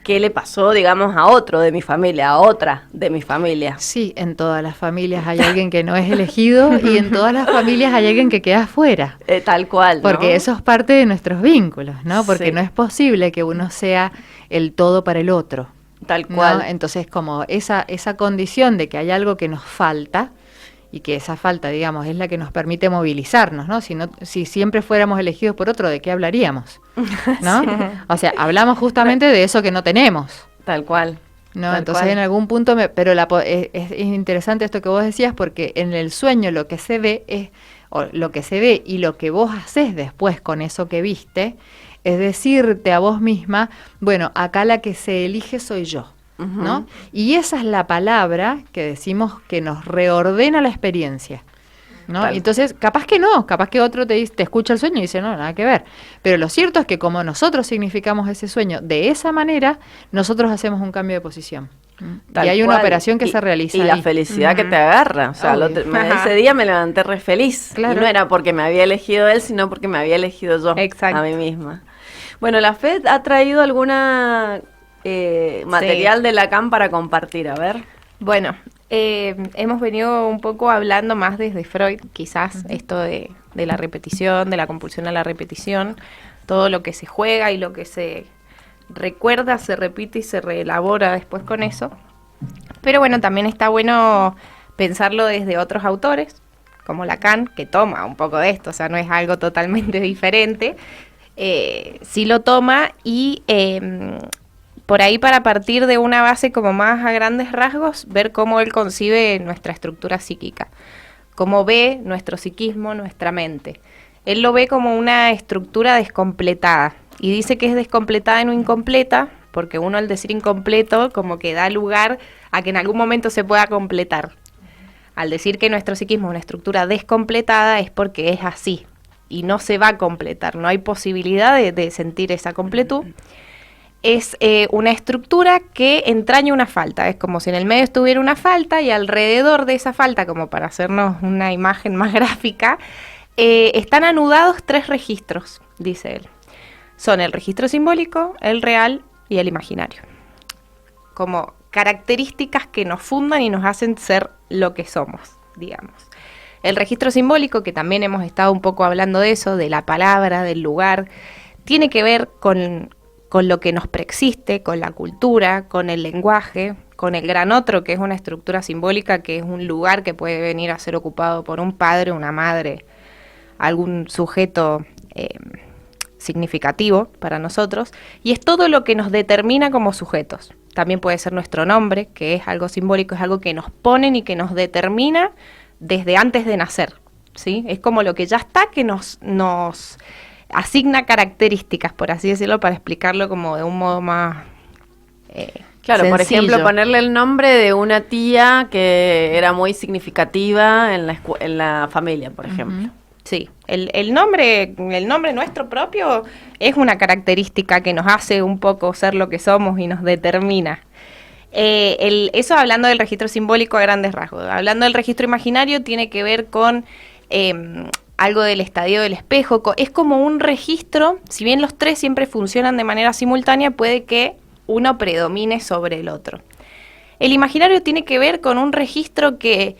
que le pasó, digamos, a otro de mi familia, a otra de mi familia. Sí, en todas las familias hay alguien que no es elegido y en todas las familias hay alguien que queda afuera. Tal cual, ¿no? Porque eso es parte de nuestros vínculos, ¿no? Porque no es posible que uno sea el todo para el otro. Tal cual. ¿No? Entonces, como esa condición de que hay algo que nos falta, y que esa falta, digamos, es la que nos permite movilizarnos, ¿no? Si siempre fuéramos elegidos por otro, ¿de qué hablaríamos? ¿No? Sí. O sea, hablamos justamente de eso que no tenemos. Tal cual. ¿No? Tal Entonces, cual. en algún punto, es interesante esto que vos decías, porque en el sueño lo que se ve y lo que vos haces después con eso que viste, es decirte a vos misma, bueno, acá la que se elige soy yo. ¿No? Y esa es la palabra que decimos que nos reordena la experiencia, ¿no? Entonces, capaz que otro te escucha el sueño y dice, no, nada que ver. Pero lo cierto es que como nosotros significamos ese sueño de esa manera, nosotros hacemos un cambio de posición. Y hay una operación que se realiza y ahí. la felicidad que te agarra. O sea, ese día me levanté re feliz. Claro. Y no era porque me había elegido él, sino porque me había elegido yo a mí misma. Bueno, la FED ha traído alguna... material de Lacan para compartir, a ver. Bueno, hemos venido un poco hablando más desde Freud, quizás esto de de la repetición, de la compulsión a la repetición. Todo lo que se juega y lo que se recuerda, se repite y se reelabora después con eso. Pero bueno, también está bueno pensarlo desde otros autores, como Lacan, que toma un poco de esto, o sea, no es algo totalmente diferente. Sí lo toma y por ahí, para partir de una base como más a grandes rasgos, ver cómo él concibe nuestra estructura psíquica, cómo ve nuestro psiquismo, nuestra mente. Él lo ve como una estructura descompletada y dice que es descompletada y no incompleta, porque uno al decir incompleto como que da lugar a que en algún momento se pueda completar. Al decir que nuestro psiquismo es una estructura descompletada es porque es así y no se va a completar, no hay posibilidad de sentir esa completud. Es una estructura que entraña una falta, es como si en el medio estuviera una falta y alrededor de esa falta, como para hacernos una imagen más gráfica, están anudados 3 registros, dice él. Son el registro simbólico, el real y el imaginario. Como características que nos fundan y nos hacen ser lo que somos, digamos. El registro simbólico, que también hemos estado un poco hablando de eso, de la palabra, del lugar, tiene que ver con lo que nos preexiste, con la cultura, con el lenguaje, con el gran otro, que es una estructura simbólica, que es un lugar que puede venir a ser ocupado por un padre, una madre, algún sujeto significativo para nosotros, y es todo lo que nos determina como sujetos. También puede ser nuestro nombre, que es algo simbólico, es algo que nos ponen y que nos determina desde antes de nacer, ¿sí? Es como lo que ya está, que nos asigna características, por así decirlo, para explicarlo como de un modo más claro, sencillo. Por ejemplo, ponerle el nombre de una tía que era muy significativa en la familia, por ejemplo. Sí, el nombre nuestro propio es una característica que nos hace un poco ser lo que somos y nos determina. Eso hablando del registro simbólico a grandes rasgos. Hablando del registro imaginario, tiene que ver con algo del estadio del espejo. Es como un registro, si bien los 3 siempre funcionan de manera simultánea, puede que uno predomine sobre el otro. El imaginario tiene que ver con un registro que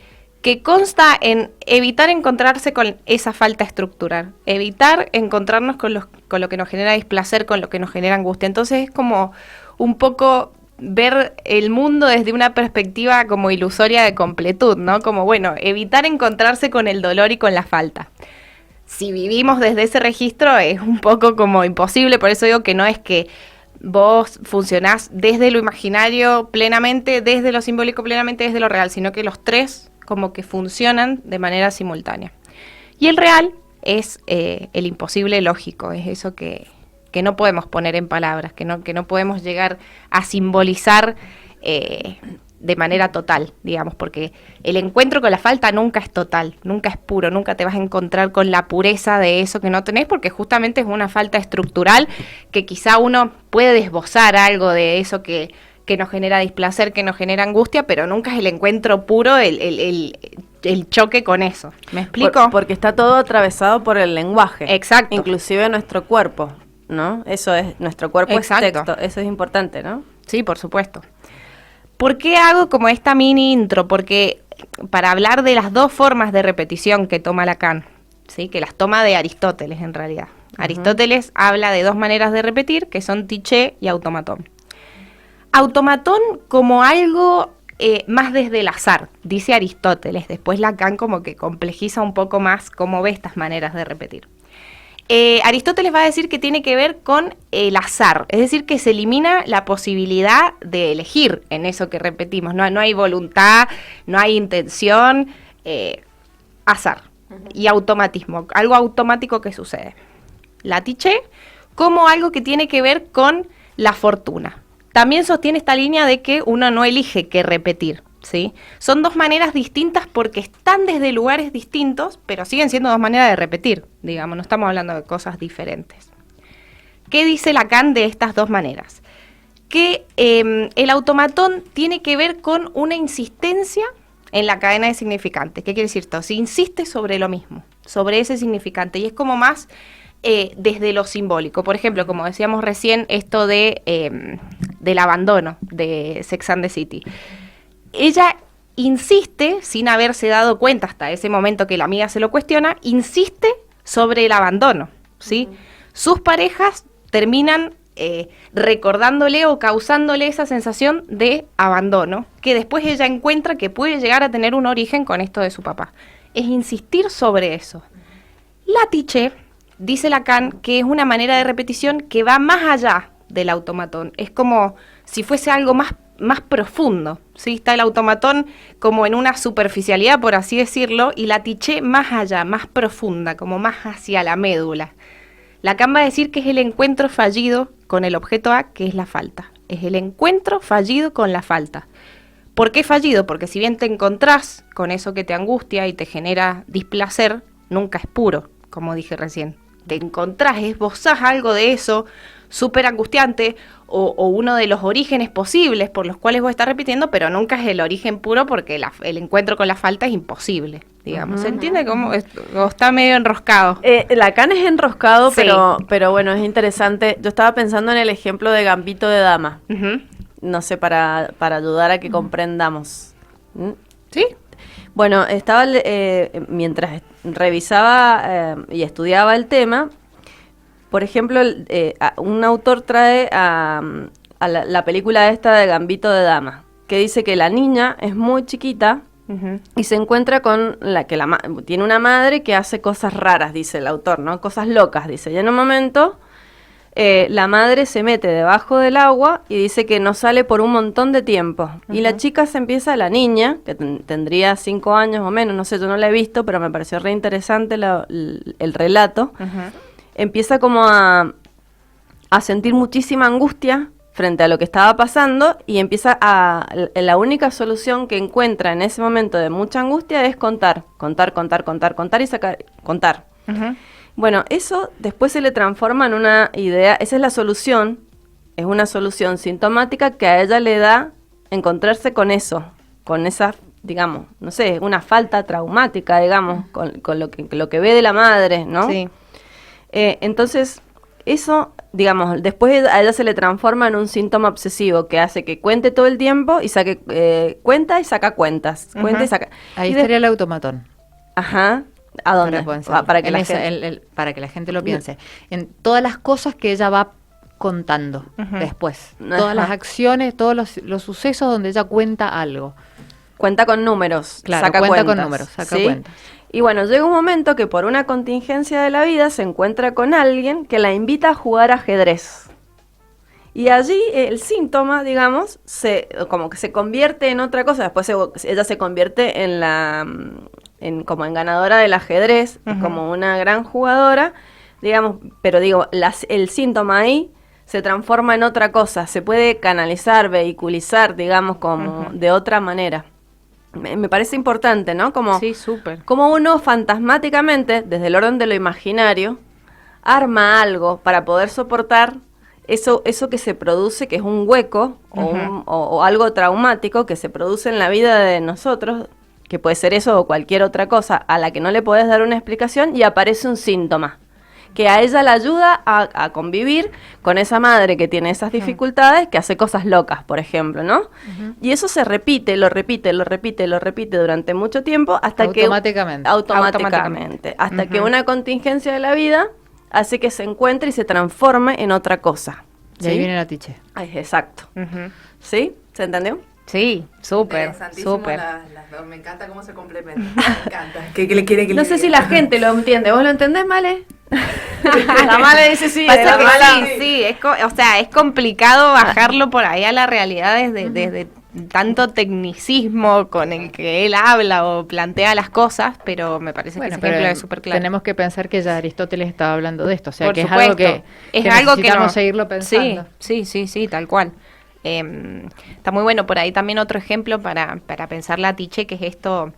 consta en evitar encontrarse con esa falta estructural, evitar encontrarnos con lo que nos genera displacer, con lo que nos genera angustia. Entonces es como un poco ver el mundo desde una perspectiva como ilusoria de completud, ¿no? Como, bueno, evitar encontrarse con el dolor y con la falta. Si vivimos desde ese registro es un poco como imposible, por eso digo que no es que vos funcionás desde lo imaginario plenamente, desde lo simbólico plenamente, desde lo real, sino que los 3 como que funcionan de manera simultánea. Y el real es el imposible lógico, es eso que no podemos poner en palabras, que no podemos llegar a simbolizar de manera total, digamos, porque el encuentro con la falta nunca es total, nunca es puro, nunca te vas a encontrar con la pureza de eso que no tenés, porque justamente es una falta estructural que quizá uno puede esbozar algo de eso que nos genera displacer, que nos genera angustia, pero nunca es el encuentro puro, el choque con eso. ¿Me explico? Porque está todo atravesado por el lenguaje. Exacto. Inclusive nuestro cuerpo, ¿no? Eso es, nuestro cuerpo Exacto. es texto, eso es importante, ¿no? Sí, por supuesto. ¿Por qué hago como esta mini intro? Porque para hablar de las 2 formas de repetición que toma Lacan, ¿sí? Que las toma de Aristóteles en realidad. Aristóteles habla de 2 maneras de repetir, que son tiché y automatón. Automatón como algo más desde el azar, dice Aristóteles. Después Lacan como que complejiza un poco más cómo ve estas maneras de repetir. Aristóteles va a decir que tiene que ver con el azar, es decir, que se elimina la posibilidad de elegir en eso que repetimos. No hay voluntad, no hay intención, azar y automatismo, algo automático que sucede. La tiché como algo que tiene que ver con la fortuna. También sostiene esta línea de que uno no elige qué repetir, ¿sí? Son 2 maneras distintas porque están desde lugares distintos, pero siguen siendo 2 maneras de repetir, digamos, no estamos hablando de cosas diferentes. ¿Qué dice Lacan de estas 2 maneras? Que el automatón tiene que ver con una insistencia en la cadena de significantes. ¿Qué quiere decir esto? Se insiste sobre lo mismo, sobre ese significante, y es como más desde lo simbólico. Por ejemplo, como decíamos recién, esto del abandono de Sex and the City. Ella insiste, sin haberse dado cuenta hasta ese momento que la amiga se lo cuestiona, insiste sobre el abandono, ¿sí? Sus parejas terminan recordándole o causándole esa sensación de abandono, que después ella encuentra que puede llegar a tener un origen con esto de su papá. Es insistir sobre eso. La Tiché, dice Lacan, que es una manera de repetición que va más allá del automatón. Es como si fuese algo más profundo, ¿sí? Está el automatón como en una superficialidad, por así decirlo, y la Tiché más allá, más profunda, como más hacia la médula. Lacan va a decir que es el encuentro fallido con el objeto A, que es la falta. Es el encuentro fallido con la falta. ¿Por qué fallido? Porque si bien te encontrás con eso que te angustia y te genera displacer, nunca es puro, como dije recién. Te encontrás, esbozás algo de eso súper angustiante o uno de los orígenes posibles por los cuales vos estás repitiendo, pero nunca es el origen puro porque el encuentro con la falta es imposible, digamos. ¿Se entiende cómo está medio enroscado? Lacan es enroscado, Sí. pero bueno, es interesante. Yo estaba pensando en el ejemplo de Gambito de Dama. No sé, para ayudar a que comprendamos. ¿Sí? Bueno, estaba mientras revisaba y estudiaba el tema, por ejemplo, un autor trae a la película esta de Gambito de Dama, que dice que la niña es muy chiquita y se encuentra con tiene una madre que hace cosas raras, dice el autor, ¿no? Cosas locas, dice. Y en un momento la madre se mete debajo del agua y dice que no sale por un montón de tiempo. Y la chica la niña, que tendría 5 años o menos, no sé, yo no la he visto, pero me pareció re interesante el relato. Empieza como a sentir muchísima angustia frente a lo que estaba pasando y empieza la única solución que encuentra en ese momento de mucha angustia es contar y contar. Bueno, eso después se le transforma en una idea, esa es la solución, es una solución sintomática que a ella le da encontrarse con eso, con esa, digamos, no sé, una falta traumática, digamos, con lo que ve de la madre, ¿no? Sí. Entonces, eso, digamos, después a ella se le transforma en un síntoma obsesivo que hace que cuente todo el tiempo y cuenta y saca cuentas. Cuenta y saca. Ahí estaría el automatón. Ajá. ¿A dónde? Para que para que la gente lo piense. En todas las cosas que ella va contando después. Todas las acciones, todos los sucesos donde ella cuenta algo. Cuenta con números. Claro, saca cuenta cuentas, con números, saca ¿sí? cuentas. Y bueno, llega un momento que por una contingencia de la vida se encuentra con alguien que la invita a jugar ajedrez. Y allí el síntoma, digamos, como que se convierte en otra cosa. Después ella se convierte como en ganadora del ajedrez, como una gran jugadora, digamos, pero digo, el síntoma ahí se transforma en otra cosa. Se puede canalizar, vehiculizar, digamos, como de otra manera. Me parece importante, ¿no? Sí, súper. Como uno fantasmáticamente, desde el orden de lo imaginario, arma algo para poder soportar eso que se produce, que es un hueco o algo traumático que se produce en la vida de nosotros, que puede ser eso o cualquier otra cosa, a la que no le podés dar una explicación y aparece un síntoma que a ella la ayuda a convivir con esa madre que tiene esas dificultades, que hace cosas locas, por ejemplo, ¿no? Y eso se repite durante mucho tiempo hasta automáticamente, hasta que una contingencia de la vida hace que se encuentre y se transforme en otra cosa. Y ahí viene la Tiché. Exacto. ¿Sí? ¿Se entendió? Sí, súper, súper. Las dos, me encanta cómo se complementan, me encanta. ¿Qué le quiere que No le sé diga? si la gente lo entiende. ¿Vos lo entendés, Male? La Male dice sí. Pasa que sí, es complicado bajarlo por ahí a la realidad desde tanto tecnicismo con el que él habla o plantea las cosas, pero me parece que ese ejemplo es súper claro. Tenemos que pensar que ya Aristóteles estaba hablando de esto, o sea, Por que supuesto. es algo que necesitamos seguirlo pensando. Sí, tal cual. Está muy bueno. Por ahí también otro ejemplo para pensar la Tiché, que es esto,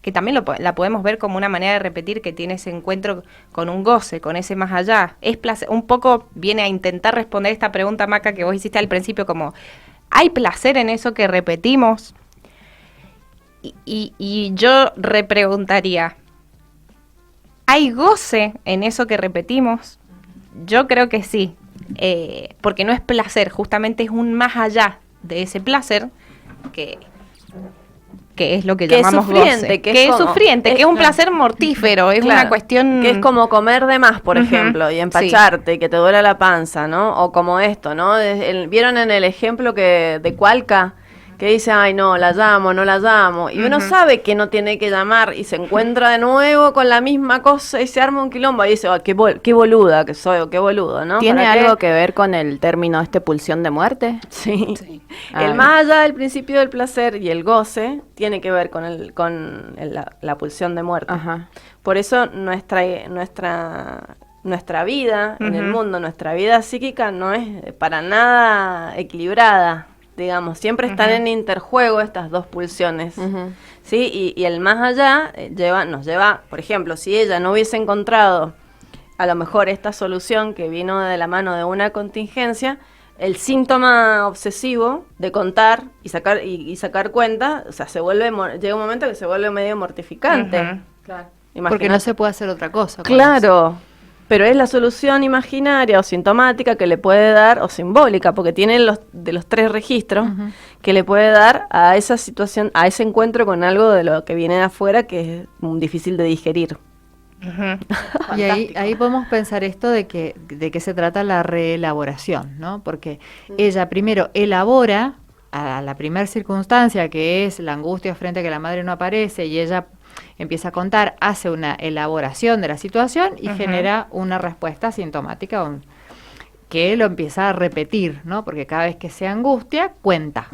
que también la podemos ver como una manera de repetir, que tiene ese encuentro con un goce, con ese más allá. Es placer, un poco viene a intentar responder esta pregunta, Maca, que vos hiciste al principio, como, ¿hay placer en eso que repetimos? Y yo repreguntaría, ¿hay goce en eso que repetimos? Yo creo que sí. Porque no es placer, justamente es un más allá de ese placer que que es lo que Que es llamamos sufriente, goce. que Que es es como- sufriente, que es un claro. placer mortífero, es Claro, una cuestión... que es como comer de más, por Ujú. ejemplo, y Sí. empacharte, y que te duele la panza, ¿no? O como esto, ¿no? ¿Vieron en el ejemplo que de Cualca? Que dice, ay, no, la llamo, no la llamo. Y uno Ujú. sabe que no tiene que llamar y se encuentra de nuevo con la misma cosa y se arma un quilombo. Y dice, oh, qué boluda que soy, o qué boludo, ¿no? ¿Tiene ¿Para qué? algo que ver con el término pulsión de muerte? Sí. Ah, El más allá del principio del placer y el goce tiene que ver con la pulsión de muerte. Por eso nuestra vida en el Ujú. mundo, nuestra vida psíquica no es para nada equilibrada, digamos. Siempre están en interjuego estas dos pulsiones. ¿Sí? Y el más allá nos lleva, por ejemplo, si ella no hubiese encontrado a lo mejor esta solución que vino de la mano de una contingencia, el síntoma obsesivo de contar y sacar cuenta, o sea, llega un momento que se vuelve medio mortificante. Ujú. Claro. Imagínate. Porque no se puede hacer otra cosa. con Claro, pero es la solución imaginaria o sintomática que le puede dar, o simbólica, porque tiene de los tres registros, que le puede dar a esa situación, a ese encuentro con algo de lo que viene de afuera que es difícil de digerir. Y ahí podemos pensar esto de qué se trata la reelaboración, ¿no? Porque ella primero elabora a la primera circunstancia, que es la angustia frente a que la madre no aparece, y ella empieza a contar, hace una elaboración de la situación y Ujú. genera una respuesta sintomática que lo empieza a repetir, ¿no? Porque cada vez que se angustia, cuenta.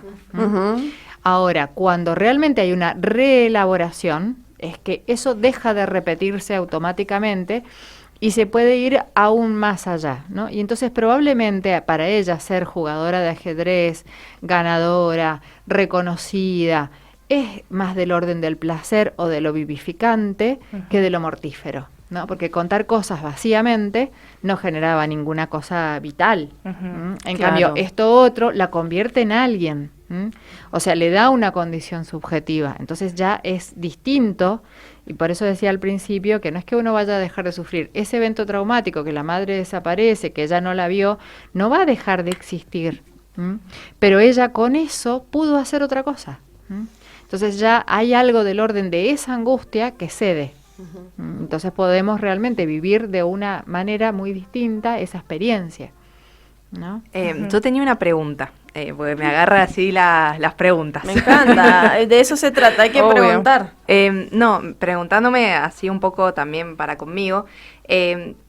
Ahora, cuando realmente hay una reelaboración, es que eso deja de repetirse automáticamente y se puede ir aún más allá, ¿no? Y entonces probablemente para ella ser jugadora de ajedrez, ganadora, reconocida, es más del orden del placer o de lo vivificante que de lo mortífero, ¿no? Porque contar cosas vacíamente no generaba ninguna cosa vital. En cambio, esto otro la convierte en alguien. O sea, le da una condición subjetiva. Entonces ya es distinto, y por eso decía al principio que no es que uno vaya a dejar de sufrir. Ese evento traumático, que la madre desaparece, que ella no la vio, no va a dejar de existir. Pero ella con eso pudo hacer otra cosa. Entonces ya hay algo del orden de esa angustia que cede. Entonces podemos realmente vivir de una manera muy distinta esa experiencia, ¿no? Yo tenía una pregunta, porque me agarra así las preguntas. Me encanta, de eso se trata, hay que Obvio. preguntar. No, preguntándome así un poco también para conmigo,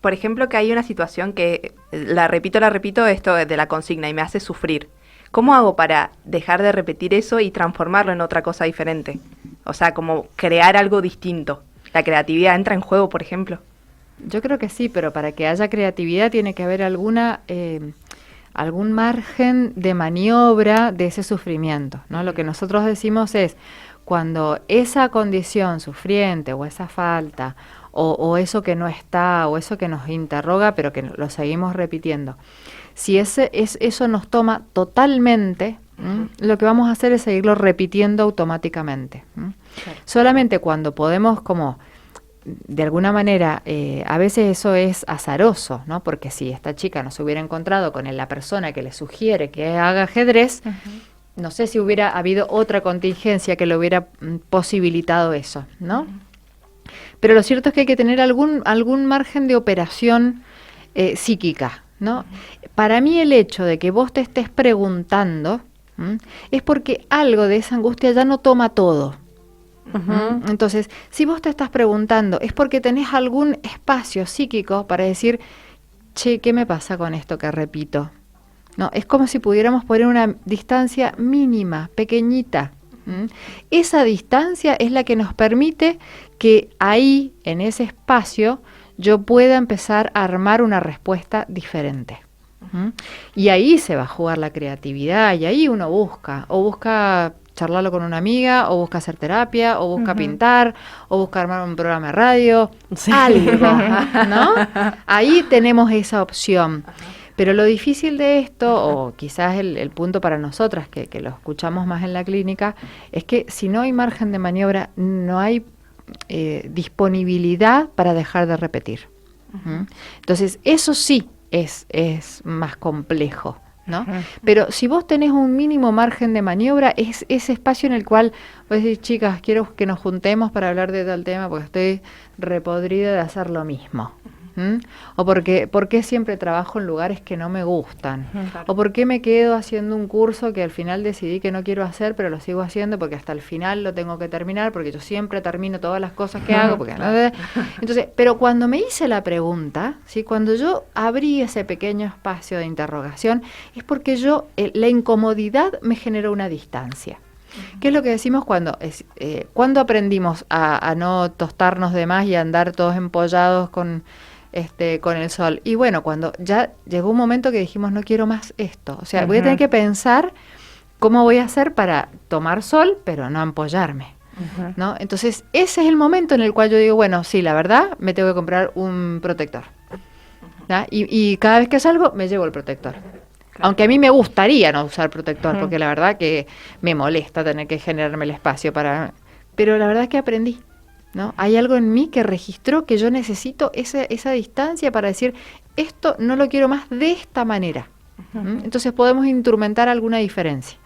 por ejemplo, que hay una situación que, la repito, esto de la consigna y me hace sufrir. ¿Cómo hago para dejar de repetir eso y transformarlo en otra cosa diferente? O sea, como crear algo distinto. ¿La creatividad entra en juego, por ejemplo? Yo creo que sí, pero para que haya creatividad tiene que haber algún margen de maniobra de ese sufrimiento, ¿no? Lo que nosotros decimos es, cuando esa condición sufriente o esa falta o eso que no está o eso que nos interroga pero que lo seguimos repitiendo, si eso nos toma totalmente, lo que vamos a hacer es seguirlo repitiendo automáticamente. Solamente cuando podemos como de alguna manera, a veces eso es azaroso, ¿no? Porque si esta chica no se hubiera encontrado con la persona que le sugiere que haga ajedrez, no sé si hubiera habido otra contingencia que le hubiera posibilitado eso, ¿no? Pero lo cierto es que hay que tener algún margen de operación psíquica, ¿no? Para mí el hecho de que vos te estés preguntando es porque algo de esa angustia ya no toma todo. Entonces, si vos te estás preguntando, es porque tenés algún espacio psíquico para decir, che, ¿qué me pasa con esto que repito? No, es como si pudiéramos poner una distancia mínima, pequeñita. Esa distancia es la que nos permite que ahí, en ese espacio, yo pueda empezar a armar una respuesta diferente. Y ahí se va a jugar la creatividad, y ahí uno busca charlarlo con una amiga, o busca hacer terapia, o busca pintar, o busca armar un programa de radio, algo, ¿no? Ahí tenemos esa opción. Pero lo difícil de esto, o quizás el punto para nosotras, que lo escuchamos más en la clínica, es que si no hay margen de maniobra, no hay disponibilidad para dejar de repetir. Entonces, eso sí es más complejo ¿no? Pero si vos tenés un mínimo margen de maniobra, es ese espacio en el cual vos decís, chicas, quiero que nos juntemos para hablar de tal tema porque estoy repodrida de hacer lo mismo. O por qué siempre trabajo en lugares que no me gustan, o por qué me quedo haciendo un curso que al final decidí que no quiero hacer, pero lo sigo haciendo porque hasta el final lo tengo que terminar, porque yo siempre termino todas las cosas que hago, porque entonces, pero cuando me hice la pregunta, ¿sí? Cuando yo abrí ese pequeño espacio de interrogación, es porque la incomodidad me generó una distancia. ¿Qué es lo que decimos cuando aprendimos a no tostarnos de más y a andar todos empollados con el sol? Y bueno, cuando ya llegó un momento que dijimos, no quiero más esto. O sea, voy a tener que pensar cómo voy a hacer para tomar sol, pero no ampollarme, ¿no? Entonces, ese es el momento en el cual yo digo, bueno, sí, la verdad, me tengo que comprar un protector. Y cada vez que salgo, me llevo el protector. Aunque a mí me gustaría no usar protector, porque la verdad que me molesta tener que generarme el espacio para... Pero la verdad es que aprendí, ¿no? Hay algo en mí que registró que yo necesito esa distancia para decir, esto no lo quiero más de esta manera. Entonces podemos instrumentar alguna diferencia.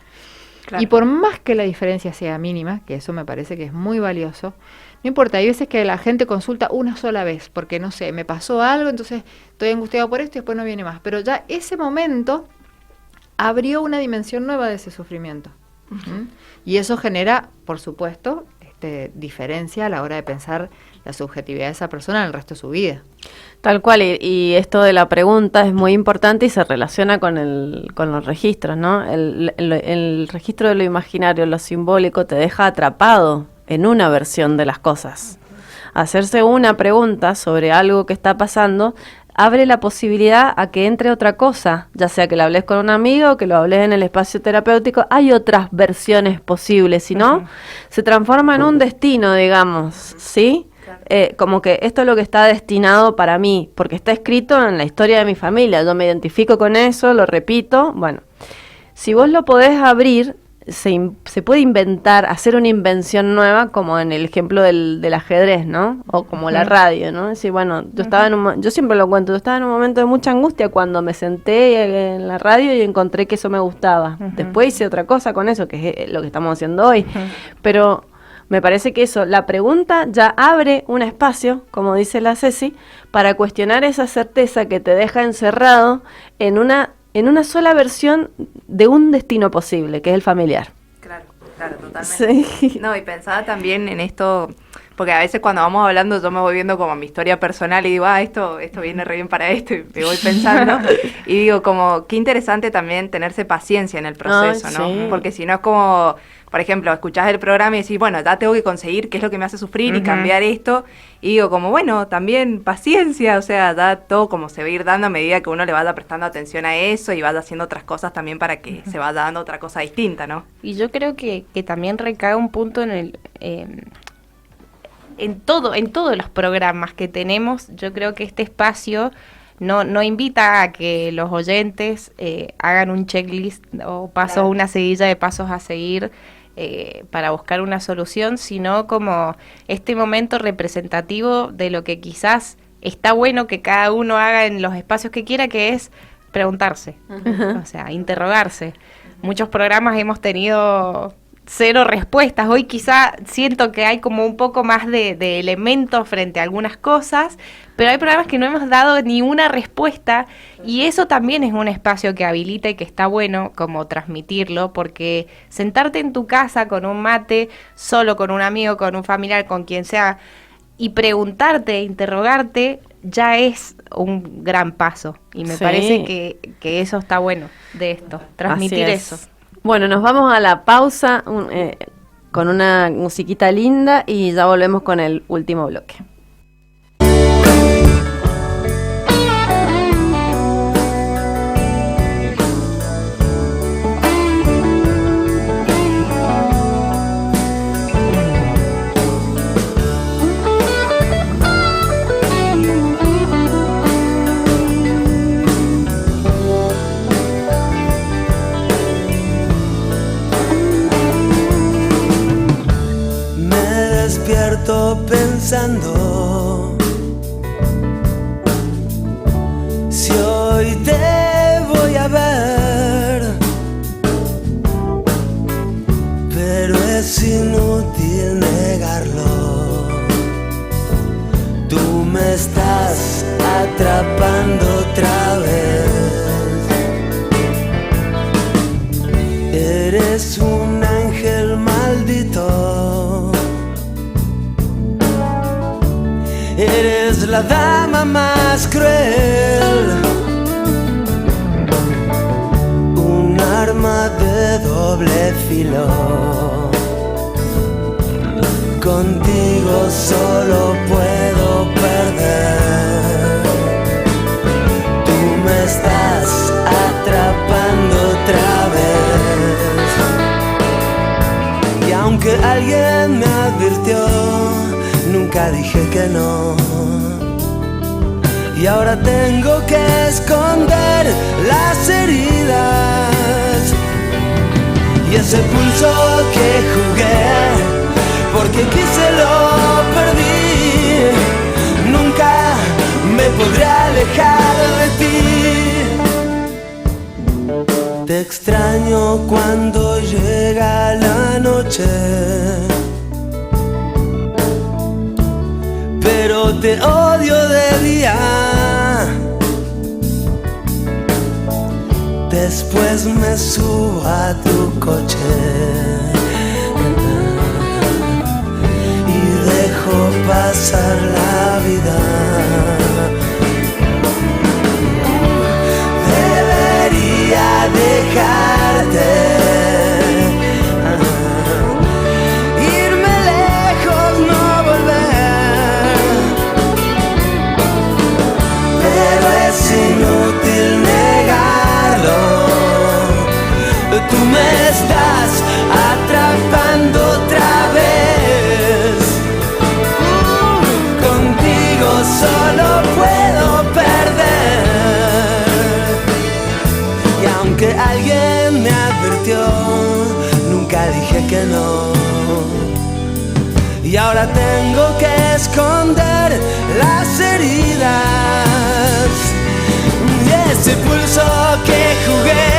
Claro. Y por más que la diferencia sea mínima, que eso me parece que es muy valioso, no importa, hay veces que la gente consulta una sola vez, porque no sé, me pasó algo, entonces estoy angustiado por esto y después no viene más. Pero ya ese momento abrió una dimensión nueva de ese sufrimiento. Y eso genera, por supuesto, diferencia a la hora de pensar la subjetividad de esa persona en el resto de su vida. Tal cual, y esto de la pregunta es muy importante y se relaciona con los registros, ¿no? El registro de lo imaginario, lo simbólico, te deja atrapado en una versión de las cosas. Hacerse una pregunta sobre algo que está pasando abre la posibilidad a que entre otra cosa, ya sea que lo hables con un amigo o que lo hables en el espacio terapéutico. Hay otras versiones posibles, si no, se transforma en un destino, digamos, ¿sí? Como que esto es lo que está destinado para mí, porque está escrito en la historia de mi familia, yo me identifico con eso, lo repito. Bueno, si vos lo podés abrir, se puede inventar, hacer una invención nueva, como en el ejemplo del ajedrez, ¿no? O como la radio, ¿no? Es decir, bueno, yo siempre lo cuento, yo estaba en un momento de mucha angustia cuando me senté en la radio y encontré que eso me gustaba. Después hice otra cosa con eso, que es lo que estamos haciendo hoy. Pero me parece que la pregunta ya abre un espacio, como dice la Ceci, para cuestionar esa certeza que te deja encerrado en una sola versión de un destino posible, que es el familiar. Claro, totalmente. Sí. No, y pensaba también en esto, porque a veces cuando vamos hablando yo me voy viendo como mi historia personal y digo, esto viene re bien para esto, y me voy pensando, y digo como, qué interesante también tenerse paciencia en el proceso, ¿no? Sí. Porque si no es como, por ejemplo, escuchás el programa y decís, bueno, ya tengo que conseguir qué es lo que me hace sufrir y cambiar esto, y digo como, bueno, también paciencia, o sea, da todo como se va a ir dando a medida que uno le vaya prestando atención a eso y vaya haciendo otras cosas también para que se vaya dando otra cosa distinta, ¿no? Y yo creo que también recae un punto en todos los programas que tenemos. Yo creo que este espacio no invita a que los oyentes hagan un checklist o una seguilla de pasos a seguir para buscar una solución, sino como este momento representativo de lo que quizás está bueno que cada uno haga en los espacios que quiera, que es preguntarse, o sea, interrogarse. Muchos programas hemos tenido 0 respuestas. Hoy quizá siento que hay como un poco más de elementos frente a algunas cosas, pero hay programas que no hemos dado ni una respuesta, y eso también es un espacio que habilita y que está bueno como transmitirlo, porque sentarte en tu casa con un mate, solo con un amigo, con un familiar, con quien sea, y preguntarte, interrogarte, ya es un gran paso, y me parece que eso está bueno de esto, transmitir eso. Bueno, nos vamos a la pausa con una musiquita linda y ya volvemos con el último bloque. Pensando si hoy te voy a ver es inútil negarlo. Tú me estás atrapando otra vez. Eres un ángel maldito. Eres la dama más cruel. Un arma de doble filo. Contigo solo puedo perder. Tú me estás atrapando otra vez. Y aunque alguien me advirtió, nunca dije que no. Y ahora tengo que esconder las heridas y ese pulso que jugué, porque quise lo perdí. Nunca me podré alejar de ti. Te extraño cuando llega la noche, pero te odio de día. Después me subo a tu coche y dejo pasar la vida. Debería dejarte, irme lejos, no volver, pero es inútil negarlo. Tú me estás atrapando otra vez. Contigo solo puedo perder. Y aunque alguien me advirtió, nunca dije que no. Y ahora tengo que esconder las heridas y ese pulso que jugué,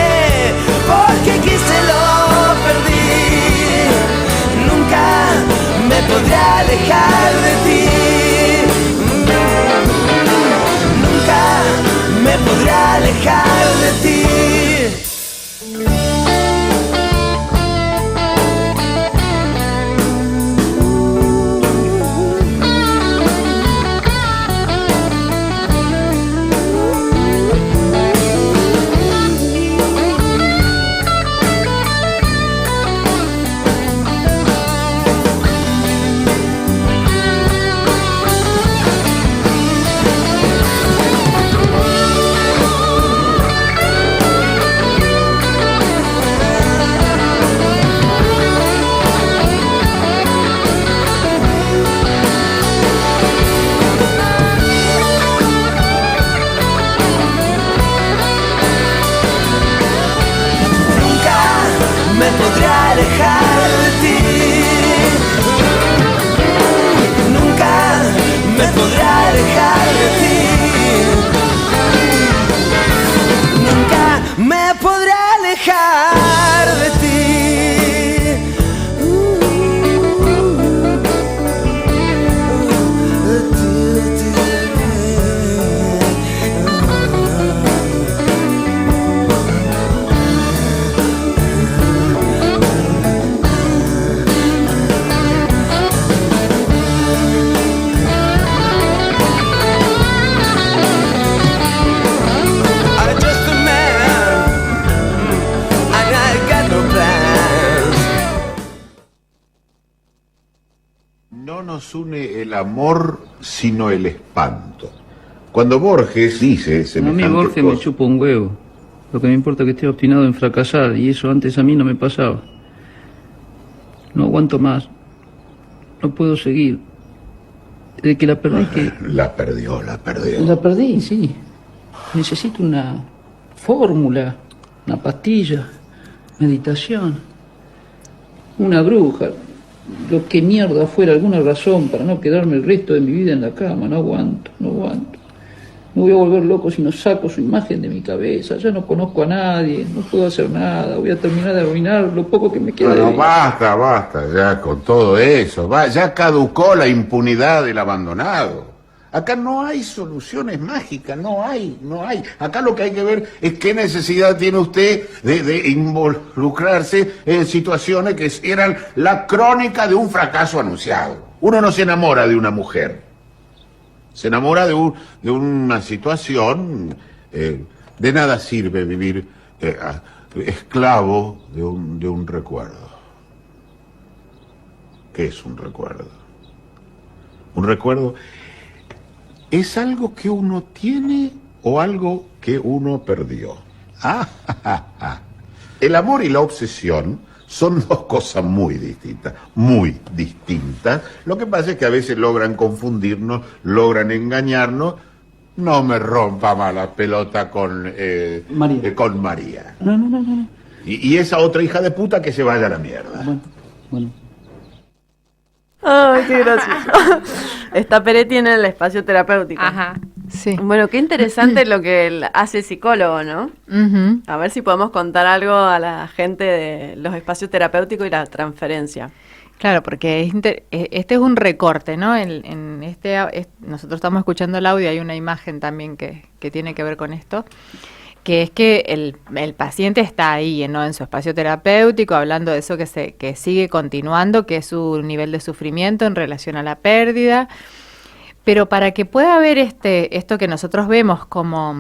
porque quise lo perdí. Nunca me podré alejar de ti. Nunca me podré alejar de ti. Une el amor sino el espanto. Cuando Borges dice semejante a mí Borges me chupa un huevo. Lo que me importa es que esté obstinado en fracasar, y eso antes a mí no me pasaba. No aguanto más. No puedo seguir. Desde que la perdí que... La perdió. La perdí, sí. Necesito una fórmula, una pastilla, meditación, una bruja. Lo que mierda fuera alguna razón para no quedarme el resto de mi vida en la cama. No aguanto. Me voy a volver loco si no saco su imagen de mi cabeza. Ya no conozco a nadie, no puedo hacer nada. Voy a terminar de arruinar lo poco que me queda de vida. Basta ya con todo eso. Ya caducó la impunidad del abandonado. Acá no hay soluciones mágicas, no hay. Acá lo que hay que ver es qué necesidad tiene usted de involucrarse en situaciones que eran la crónica de un fracaso anunciado. Uno no se enamora de una mujer. Se enamora de una situación. De nada sirve vivir esclavo de un recuerdo. ¿Qué es un recuerdo? Un recuerdo es algo que uno tiene o algo que uno perdió. El amor y la obsesión son dos cosas muy distintas. Lo que pasa es que a veces logran confundirnos, logran engañarnos. No me rompa más la pelota con María. No. Y esa otra hija de puta que se vaya a la mierda. Bueno. Ay, qué gracioso. Está Peretti en el espacio terapéutico. Ajá. Sí. Bueno, qué interesante lo que hace el psicólogo, ¿no? A ver si podemos contar algo a la gente de los espacios terapéuticos y la transferencia. Claro, porque este es un recorte, ¿no? Nosotros estamos escuchando el audio, hay una imagen también que tiene que ver con esto, que es que el paciente está ahí, ¿no? En su espacio terapéutico, hablando de eso que sigue continuando, que es su nivel de sufrimiento en relación a la pérdida. Pero para que pueda haber esto que nosotros vemos como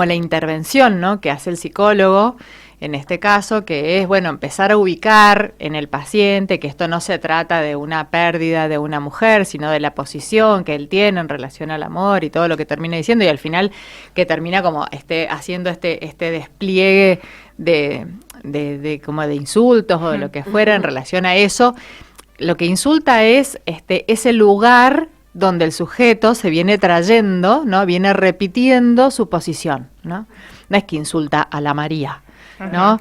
la intervención, ¿no? Que hace el psicólogo, en este caso, que es, bueno, empezar a ubicar en el paciente que esto no se trata de una pérdida de una mujer, sino de la posición que él tiene en relación al amor y todo lo que termina diciendo, y al final que termina como haciendo este despliegue de como de insultos o de lo que fuera en relación a eso. Lo que insulta es ese lugar donde el sujeto se viene trayendo, ¿no? Viene repitiendo su posición, ¿no? No es que insulta a la María, ¿no?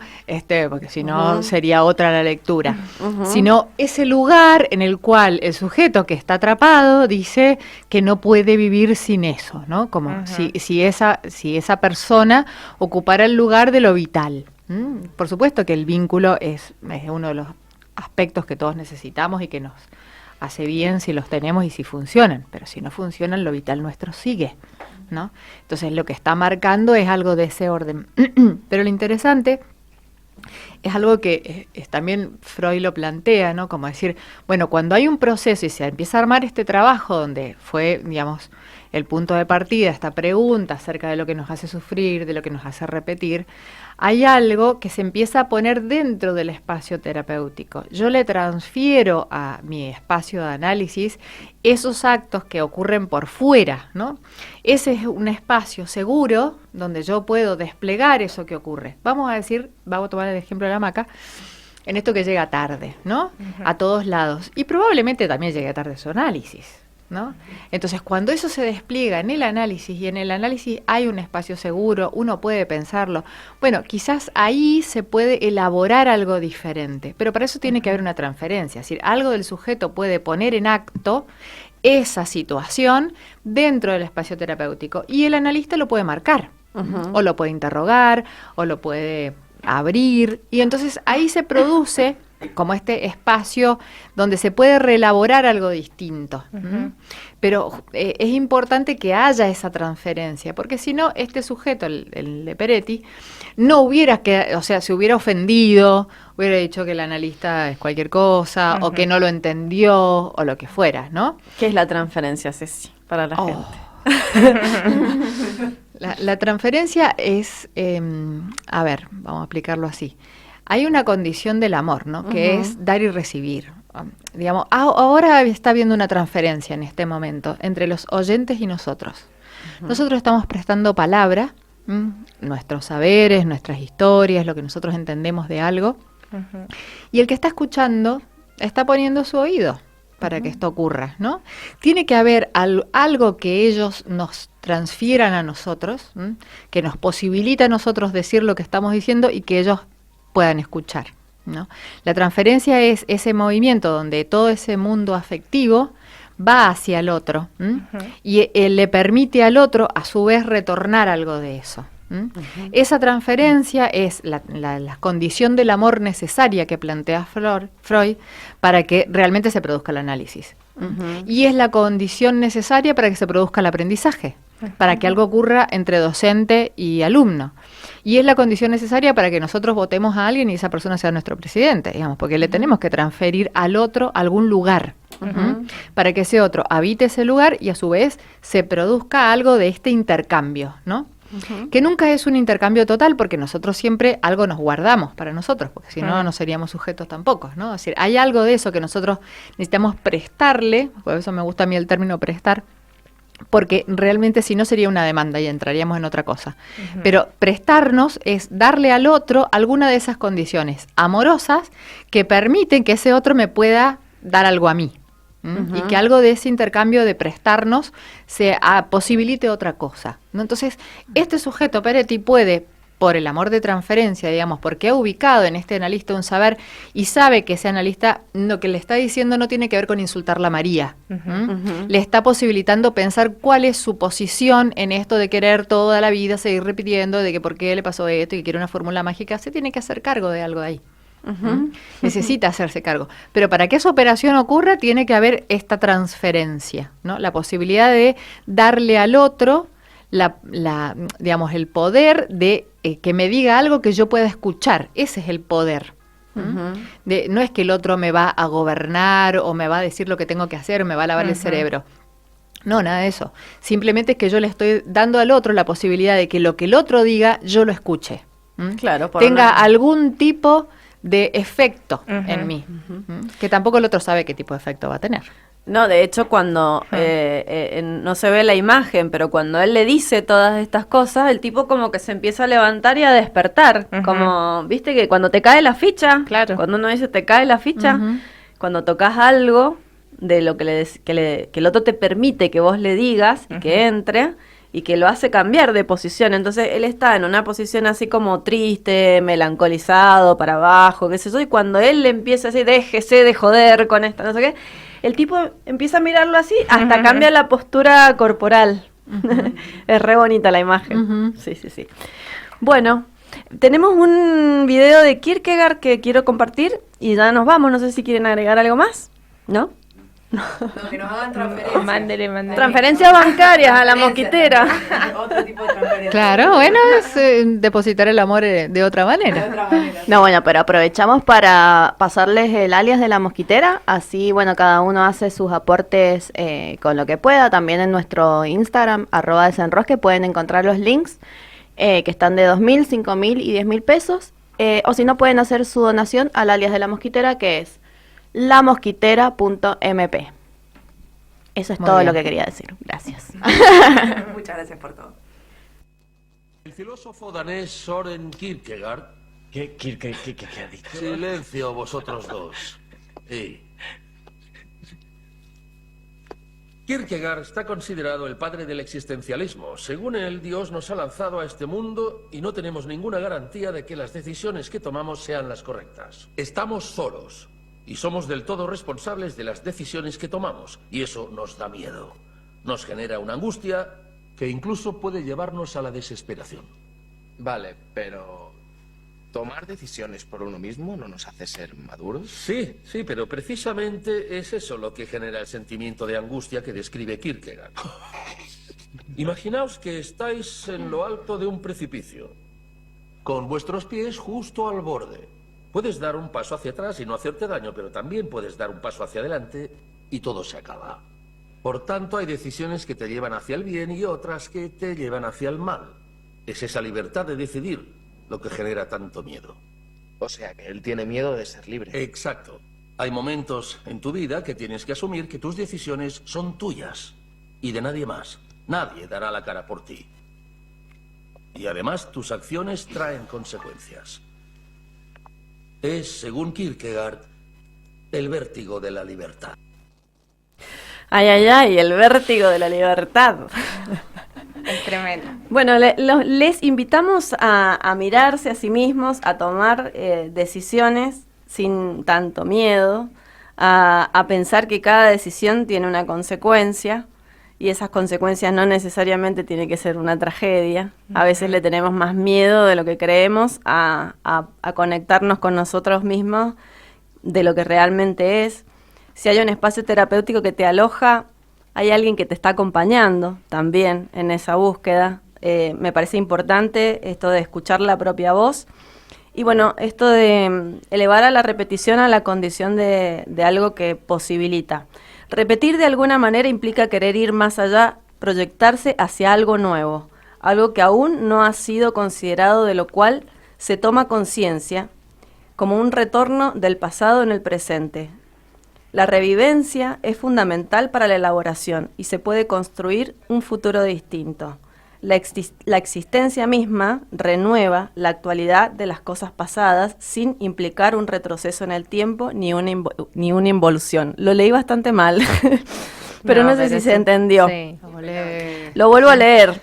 Porque si no sería otra la lectura, sino ese lugar en el cual el sujeto que está atrapado dice que no puede vivir sin eso, ¿no? Como si esa persona ocupara el lugar de lo vital. Por supuesto que el vínculo es uno de los aspectos que todos necesitamos y que nos hace bien si los tenemos y si funcionan, pero si no funcionan, lo vital nuestro sigue, ¿no? Entonces lo que está marcando es algo de ese orden. Pero lo interesante es algo que también Freud lo plantea, ¿no? Como decir, bueno, cuando hay un proceso y se empieza a armar este trabajo donde fue, digamos, el punto de partida, esta pregunta acerca de lo que nos hace sufrir, de lo que nos hace repetir, hay algo que se empieza a poner dentro del espacio terapéutico. Yo le transfiero a mi espacio de análisis esos actos que ocurren por fuera, ¿no? Ese es un espacio seguro donde yo puedo desplegar eso que ocurre. Vamos a tomar el ejemplo de la hamaca, en esto que llega tarde, ¿no? A todos lados. Y probablemente también llegue tarde su análisis, ¿no? Entonces, cuando eso se despliega en el análisis, y en el análisis hay un espacio seguro, uno puede pensarlo, bueno, quizás ahí se puede elaborar algo diferente, pero para eso tiene que haber una transferencia, es decir, algo del sujeto puede poner en acto esa situación dentro del espacio terapéutico, y el analista lo puede marcar, o lo puede interrogar, o lo puede abrir, y entonces ahí se produce como este espacio donde se puede reelaborar algo distinto. Pero es importante que haya esa transferencia, porque si no, este sujeto, el de Peretti, no hubiera se hubiera ofendido, hubiera dicho que el analista es cualquier cosa, o que no lo entendió, o lo que fuera, ¿no? ¿Qué es la transferencia, Ceci, para la gente? La transferencia es, vamos a explicarlo así. Hay una condición del amor, ¿no? Que es dar y recibir. Digamos, ahora está habiendo una transferencia en este momento entre los oyentes y nosotros. Nosotros estamos prestando palabra, nuestros saberes, nuestras historias, lo que nosotros entendemos de algo. Y el que está escuchando está poniendo su oído para que esto ocurra, ¿no? Tiene que haber algo que ellos nos transfieran a nosotros, que nos posibilita a nosotros decir lo que estamos diciendo y que ellos puedan escuchar, ¿no? La transferencia es ese movimiento donde todo ese mundo afectivo va hacia el otro, y le permite al otro, a su vez, retornar algo de eso. Esa transferencia es la condición del amor necesaria que plantea Freud para que realmente se produzca el análisis. Y es la condición necesaria para que se produzca el aprendizaje, para que algo ocurra entre docente y alumno. Y es la condición necesaria para que nosotros votemos a alguien y esa persona sea nuestro presidente, digamos, porque le tenemos que transferir al otro algún lugar, para que ese otro habite ese lugar y a su vez se produzca algo de este intercambio, ¿no? Que nunca es un intercambio total, porque nosotros siempre algo nos guardamos para nosotros, porque si no, no seríamos sujetos tampoco, ¿no? Es decir, hay algo de eso que nosotros necesitamos prestarle, por eso me gusta a mí el término prestar, porque realmente si no sería una demanda y entraríamos en otra cosa. Pero prestarnos es darle al otro alguna de esas condiciones amorosas que permiten que ese otro me pueda dar algo a mí. Y que algo de ese intercambio de prestarnos se posibilite otra cosa, ¿no? Entonces, este sujeto Peretti puede, por el amor de transferencia, digamos, porque ha ubicado en este analista un saber y sabe que ese analista lo que le está diciendo no tiene que ver con insultarla a María. Le está posibilitando pensar cuál es su posición en esto de querer toda la vida seguir repitiendo de que por qué le pasó esto y que quiere una fórmula mágica. Se tiene que hacer cargo de algo de ahí. Necesita hacerse cargo, pero para que esa operación ocurra tiene que haber esta transferencia, ¿no? La posibilidad de darle al otro digamos, el poder de que me diga algo que yo pueda escuchar. Ese es el poder. No es que el otro me va a gobernar o me va a decir lo que tengo que hacer o me va a lavar el cerebro. No, nada de eso. Simplemente es que yo le estoy dando al otro la posibilidad de que lo que el otro diga yo lo escuche. Claro, tenga algún tipo de efecto en mí, que tampoco el otro sabe qué tipo de efecto va a tener. No, de hecho, cuando no se ve la imagen, pero cuando él le dice todas estas cosas, el tipo como que se empieza a levantar y a despertar, como, viste que cuando te cae la ficha, cuando uno dice te cae la ficha, cuando tocas algo de lo que el otro te permite que vos le digas y que entre, y que lo hace cambiar de posición. Entonces él está en una posición así como triste, melancolizado, para abajo, qué sé yo, y cuando él le empieza a decir, déjese de joder con esto, no sé qué, el tipo empieza a mirarlo así, hasta cambia la postura corporal. Es re bonita la imagen. Sí. Bueno, tenemos un video de Kierkegaard que quiero compartir y ya nos vamos, no sé si quieren agregar algo más, ¿no? No, que nos hagan transferencias. Mándele. Transferencias bancarias a la mosquitera. Otro tipo de transferencia. Claro, bueno, es depositar el amor de otra manera. No, bueno, pero aprovechamos para pasarles el alias de la mosquitera, así, bueno, cada uno hace sus aportes con lo que pueda. También en nuestro Instagram, @desenrosque, pueden encontrar los links que están de 2.000, 5.000 y 10.000 pesos. O si no, pueden hacer su donación al alias de la mosquitera, que es lamosquitera.mp. Eso es todo lo que quería decir. Gracias. Muchas gracias por todo. El filósofo danés Søren Kierkegaard... ¿Qué ha dicho? Silencio, vosotros dos. Sí. Kierkegaard está considerado el padre del existencialismo. Según él, Dios nos ha lanzado a este mundo y no tenemos ninguna garantía de que las decisiones que tomamos sean las correctas. Estamos solos y somos del todo responsables de las decisiones que tomamos, y eso nos da miedo. Nos genera una angustia que incluso puede llevarnos a la desesperación. Vale, pero ¿tomar decisiones por uno mismo no nos hace ser maduros? Sí, pero precisamente es eso lo que genera el sentimiento de angustia que describe Kierkegaard. Imaginaos que estáis en lo alto de un precipicio, con vuestros pies justo al borde. Puedes dar un paso hacia atrás y no hacerte daño, pero también puedes dar un paso hacia adelante y todo se acaba. Por tanto, hay decisiones que te llevan hacia el bien y otras que te llevan hacia el mal. Es esa libertad de decidir lo que genera tanto miedo. O sea, que él tiene miedo de ser libre. Exacto. Hay momentos en tu vida que tienes que asumir que tus decisiones son tuyas y de nadie más. Nadie dará la cara por ti. Y además, tus acciones traen consecuencias. Es, según Kierkegaard, el vértigo de la libertad. Ay, el vértigo de la libertad. Es tremendo. Bueno, les invitamos a mirarse a sí mismos, a tomar decisiones sin tanto miedo, a pensar que cada decisión tiene una consecuencia y esas consecuencias no necesariamente tiene que ser una tragedia. A veces le tenemos más miedo de lo que creemos a conectarnos con nosotros mismos de lo que realmente es. Si hay un espacio terapéutico que te aloja, hay alguien que te está acompañando también en esa búsqueda. Me parece importante esto de escuchar la propia voz. Y bueno, esto de elevar a la repetición a la condición de algo que posibilita. Repetir de alguna manera implica querer ir más allá, proyectarse hacia algo nuevo, algo que aún no ha sido considerado, de lo cual se toma conciencia como un retorno del pasado en el presente. La revivencia es fundamental para la elaboración y se puede construir un futuro distinto. La existencia misma renueva la actualidad de las cosas pasadas sin implicar un retroceso en el tiempo ni una involución. Lo leí bastante mal, pero no sé si se entendió. Sí. Lo vuelvo a leer.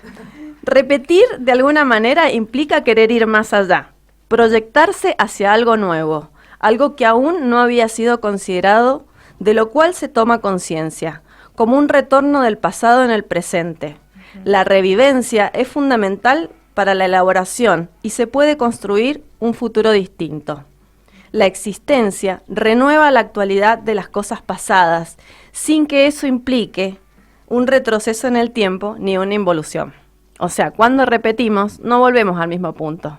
Repetir de alguna manera implica querer ir más allá, proyectarse hacia algo nuevo, algo que aún no había sido considerado, de lo cual se toma conciencia, como un retorno del pasado en el presente. La revivencia es fundamental para la elaboración y se puede construir un futuro distinto. La existencia renueva la actualidad de las cosas pasadas, sin que eso implique un retroceso en el tiempo ni una involución. O sea, cuando repetimos, no volvemos al mismo punto.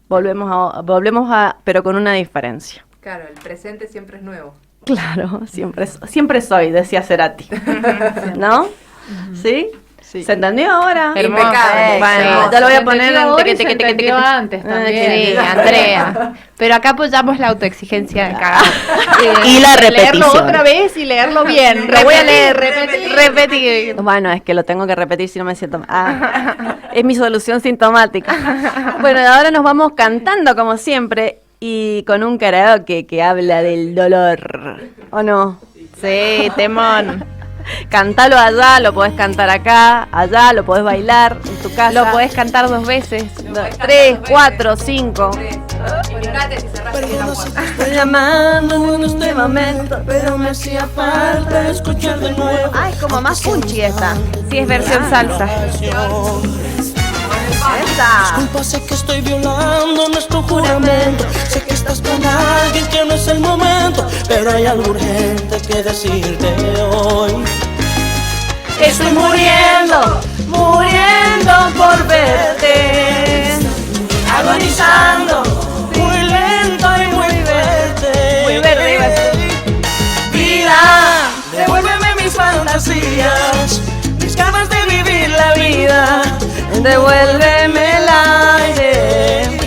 Volvemos a, pero con una diferencia. Claro, el presente siempre es nuevo. Claro, siempre soy, decía Cerati. ¿No? ¿Sí? Sí. ¿Se entendió ahora? Impecable. Bueno, Sí. ya lo voy a Se poner entendió en ahora y se entendió antes también. Sí, Andrea. Pero acá apoyamos la autoexigencia de cada Y la leerlo repetición. otra vez y leerlo bien. Lo voy a leer, repetir. Bueno, es que lo tengo que repetir si no me siento mal. Es mi solución sintomática. Bueno, ahora nos vamos cantando como siempre y con un karaoke que habla del dolor. ¿O no? Sí, temón. Cántalo allá, lo podés cantar acá, allá, lo podés bailar en tu casa. Lo podés cantar 2 veces. 3, 4, 5. Estoy llamando en este momento, pero me hacía falta escuchar de nuevo. Ay, como más punchy esta. Sí, es versión salsa. Disculpa, sé que estoy violando nuestro juramento. Sé que estás con alguien que no es el momento, pero hay algo urgente que decirte hoy. Estoy muriendo, muriendo por verte, Agonizando, muy lento y muy verde. Muy verde. Vida, devuélveme mis fantasías, mis ganas de vivir la vida. Devuélveme el aire,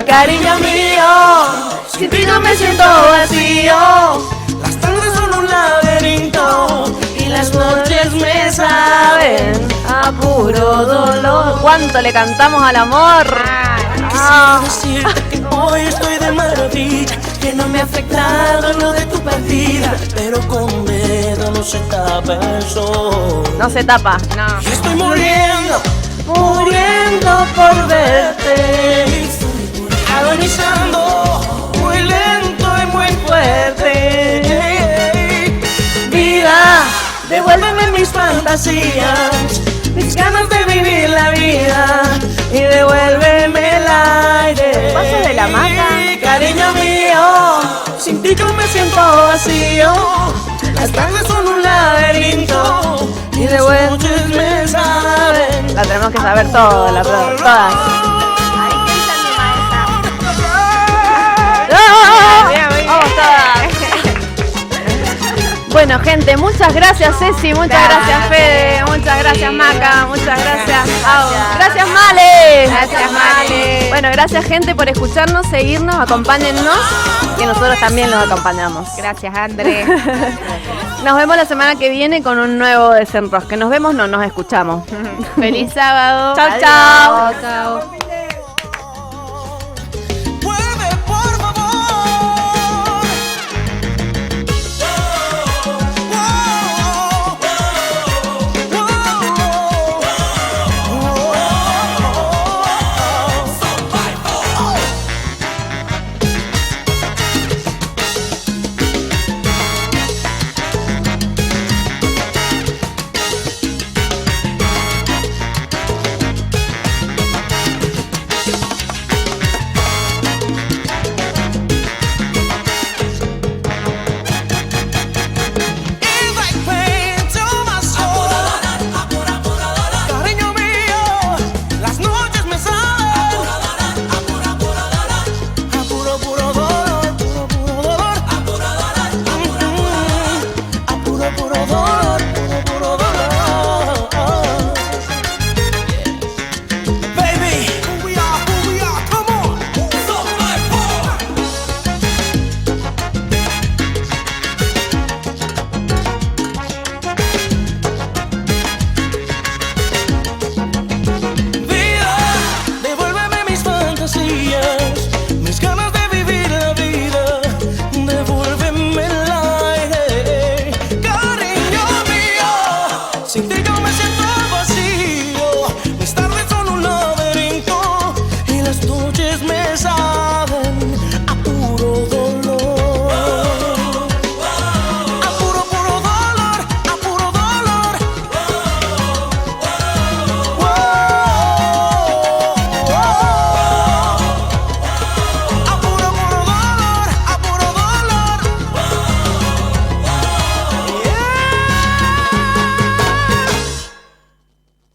cariño mío, sin ti no me siento vacío. Las tardes son un laberinto y las noches me Saben a puro dolor. ¿Cuánto le cantamos al amor? Quisiera decirte que hoy estoy de maravilla, que no me ha afectado lo de tu partida, pero con dedo no se tapa el sol. No se tapa, no. Y estoy muriendo, muriendo por verte, agonizando, muy lento y muy fuerte. vida, Devuélveme mis fantasías, mis ganas de vivir la vida, y devuélveme el aire. ¿Paso de la maca? Cariño mío, sin ti yo me siento vacío. Las tardes son un laberinto Y de vuelta noches me saben. la tenemos que saber todas, todas. Vamos todas. Bueno, gente, muchas gracias Ceci, muchas gracias Fede, muchas gracias Maca, muchas gracias. Gracias Male. Gracias, Male. Bueno, gracias gente por escucharnos, seguirnos, acompáñennos, que nosotros también los acompañamos. Gracias, André. Nos vemos la semana que viene con un nuevo Desenrosque. Nos vemos, no nos escuchamos. Feliz sábado. Chao, chao. Chao.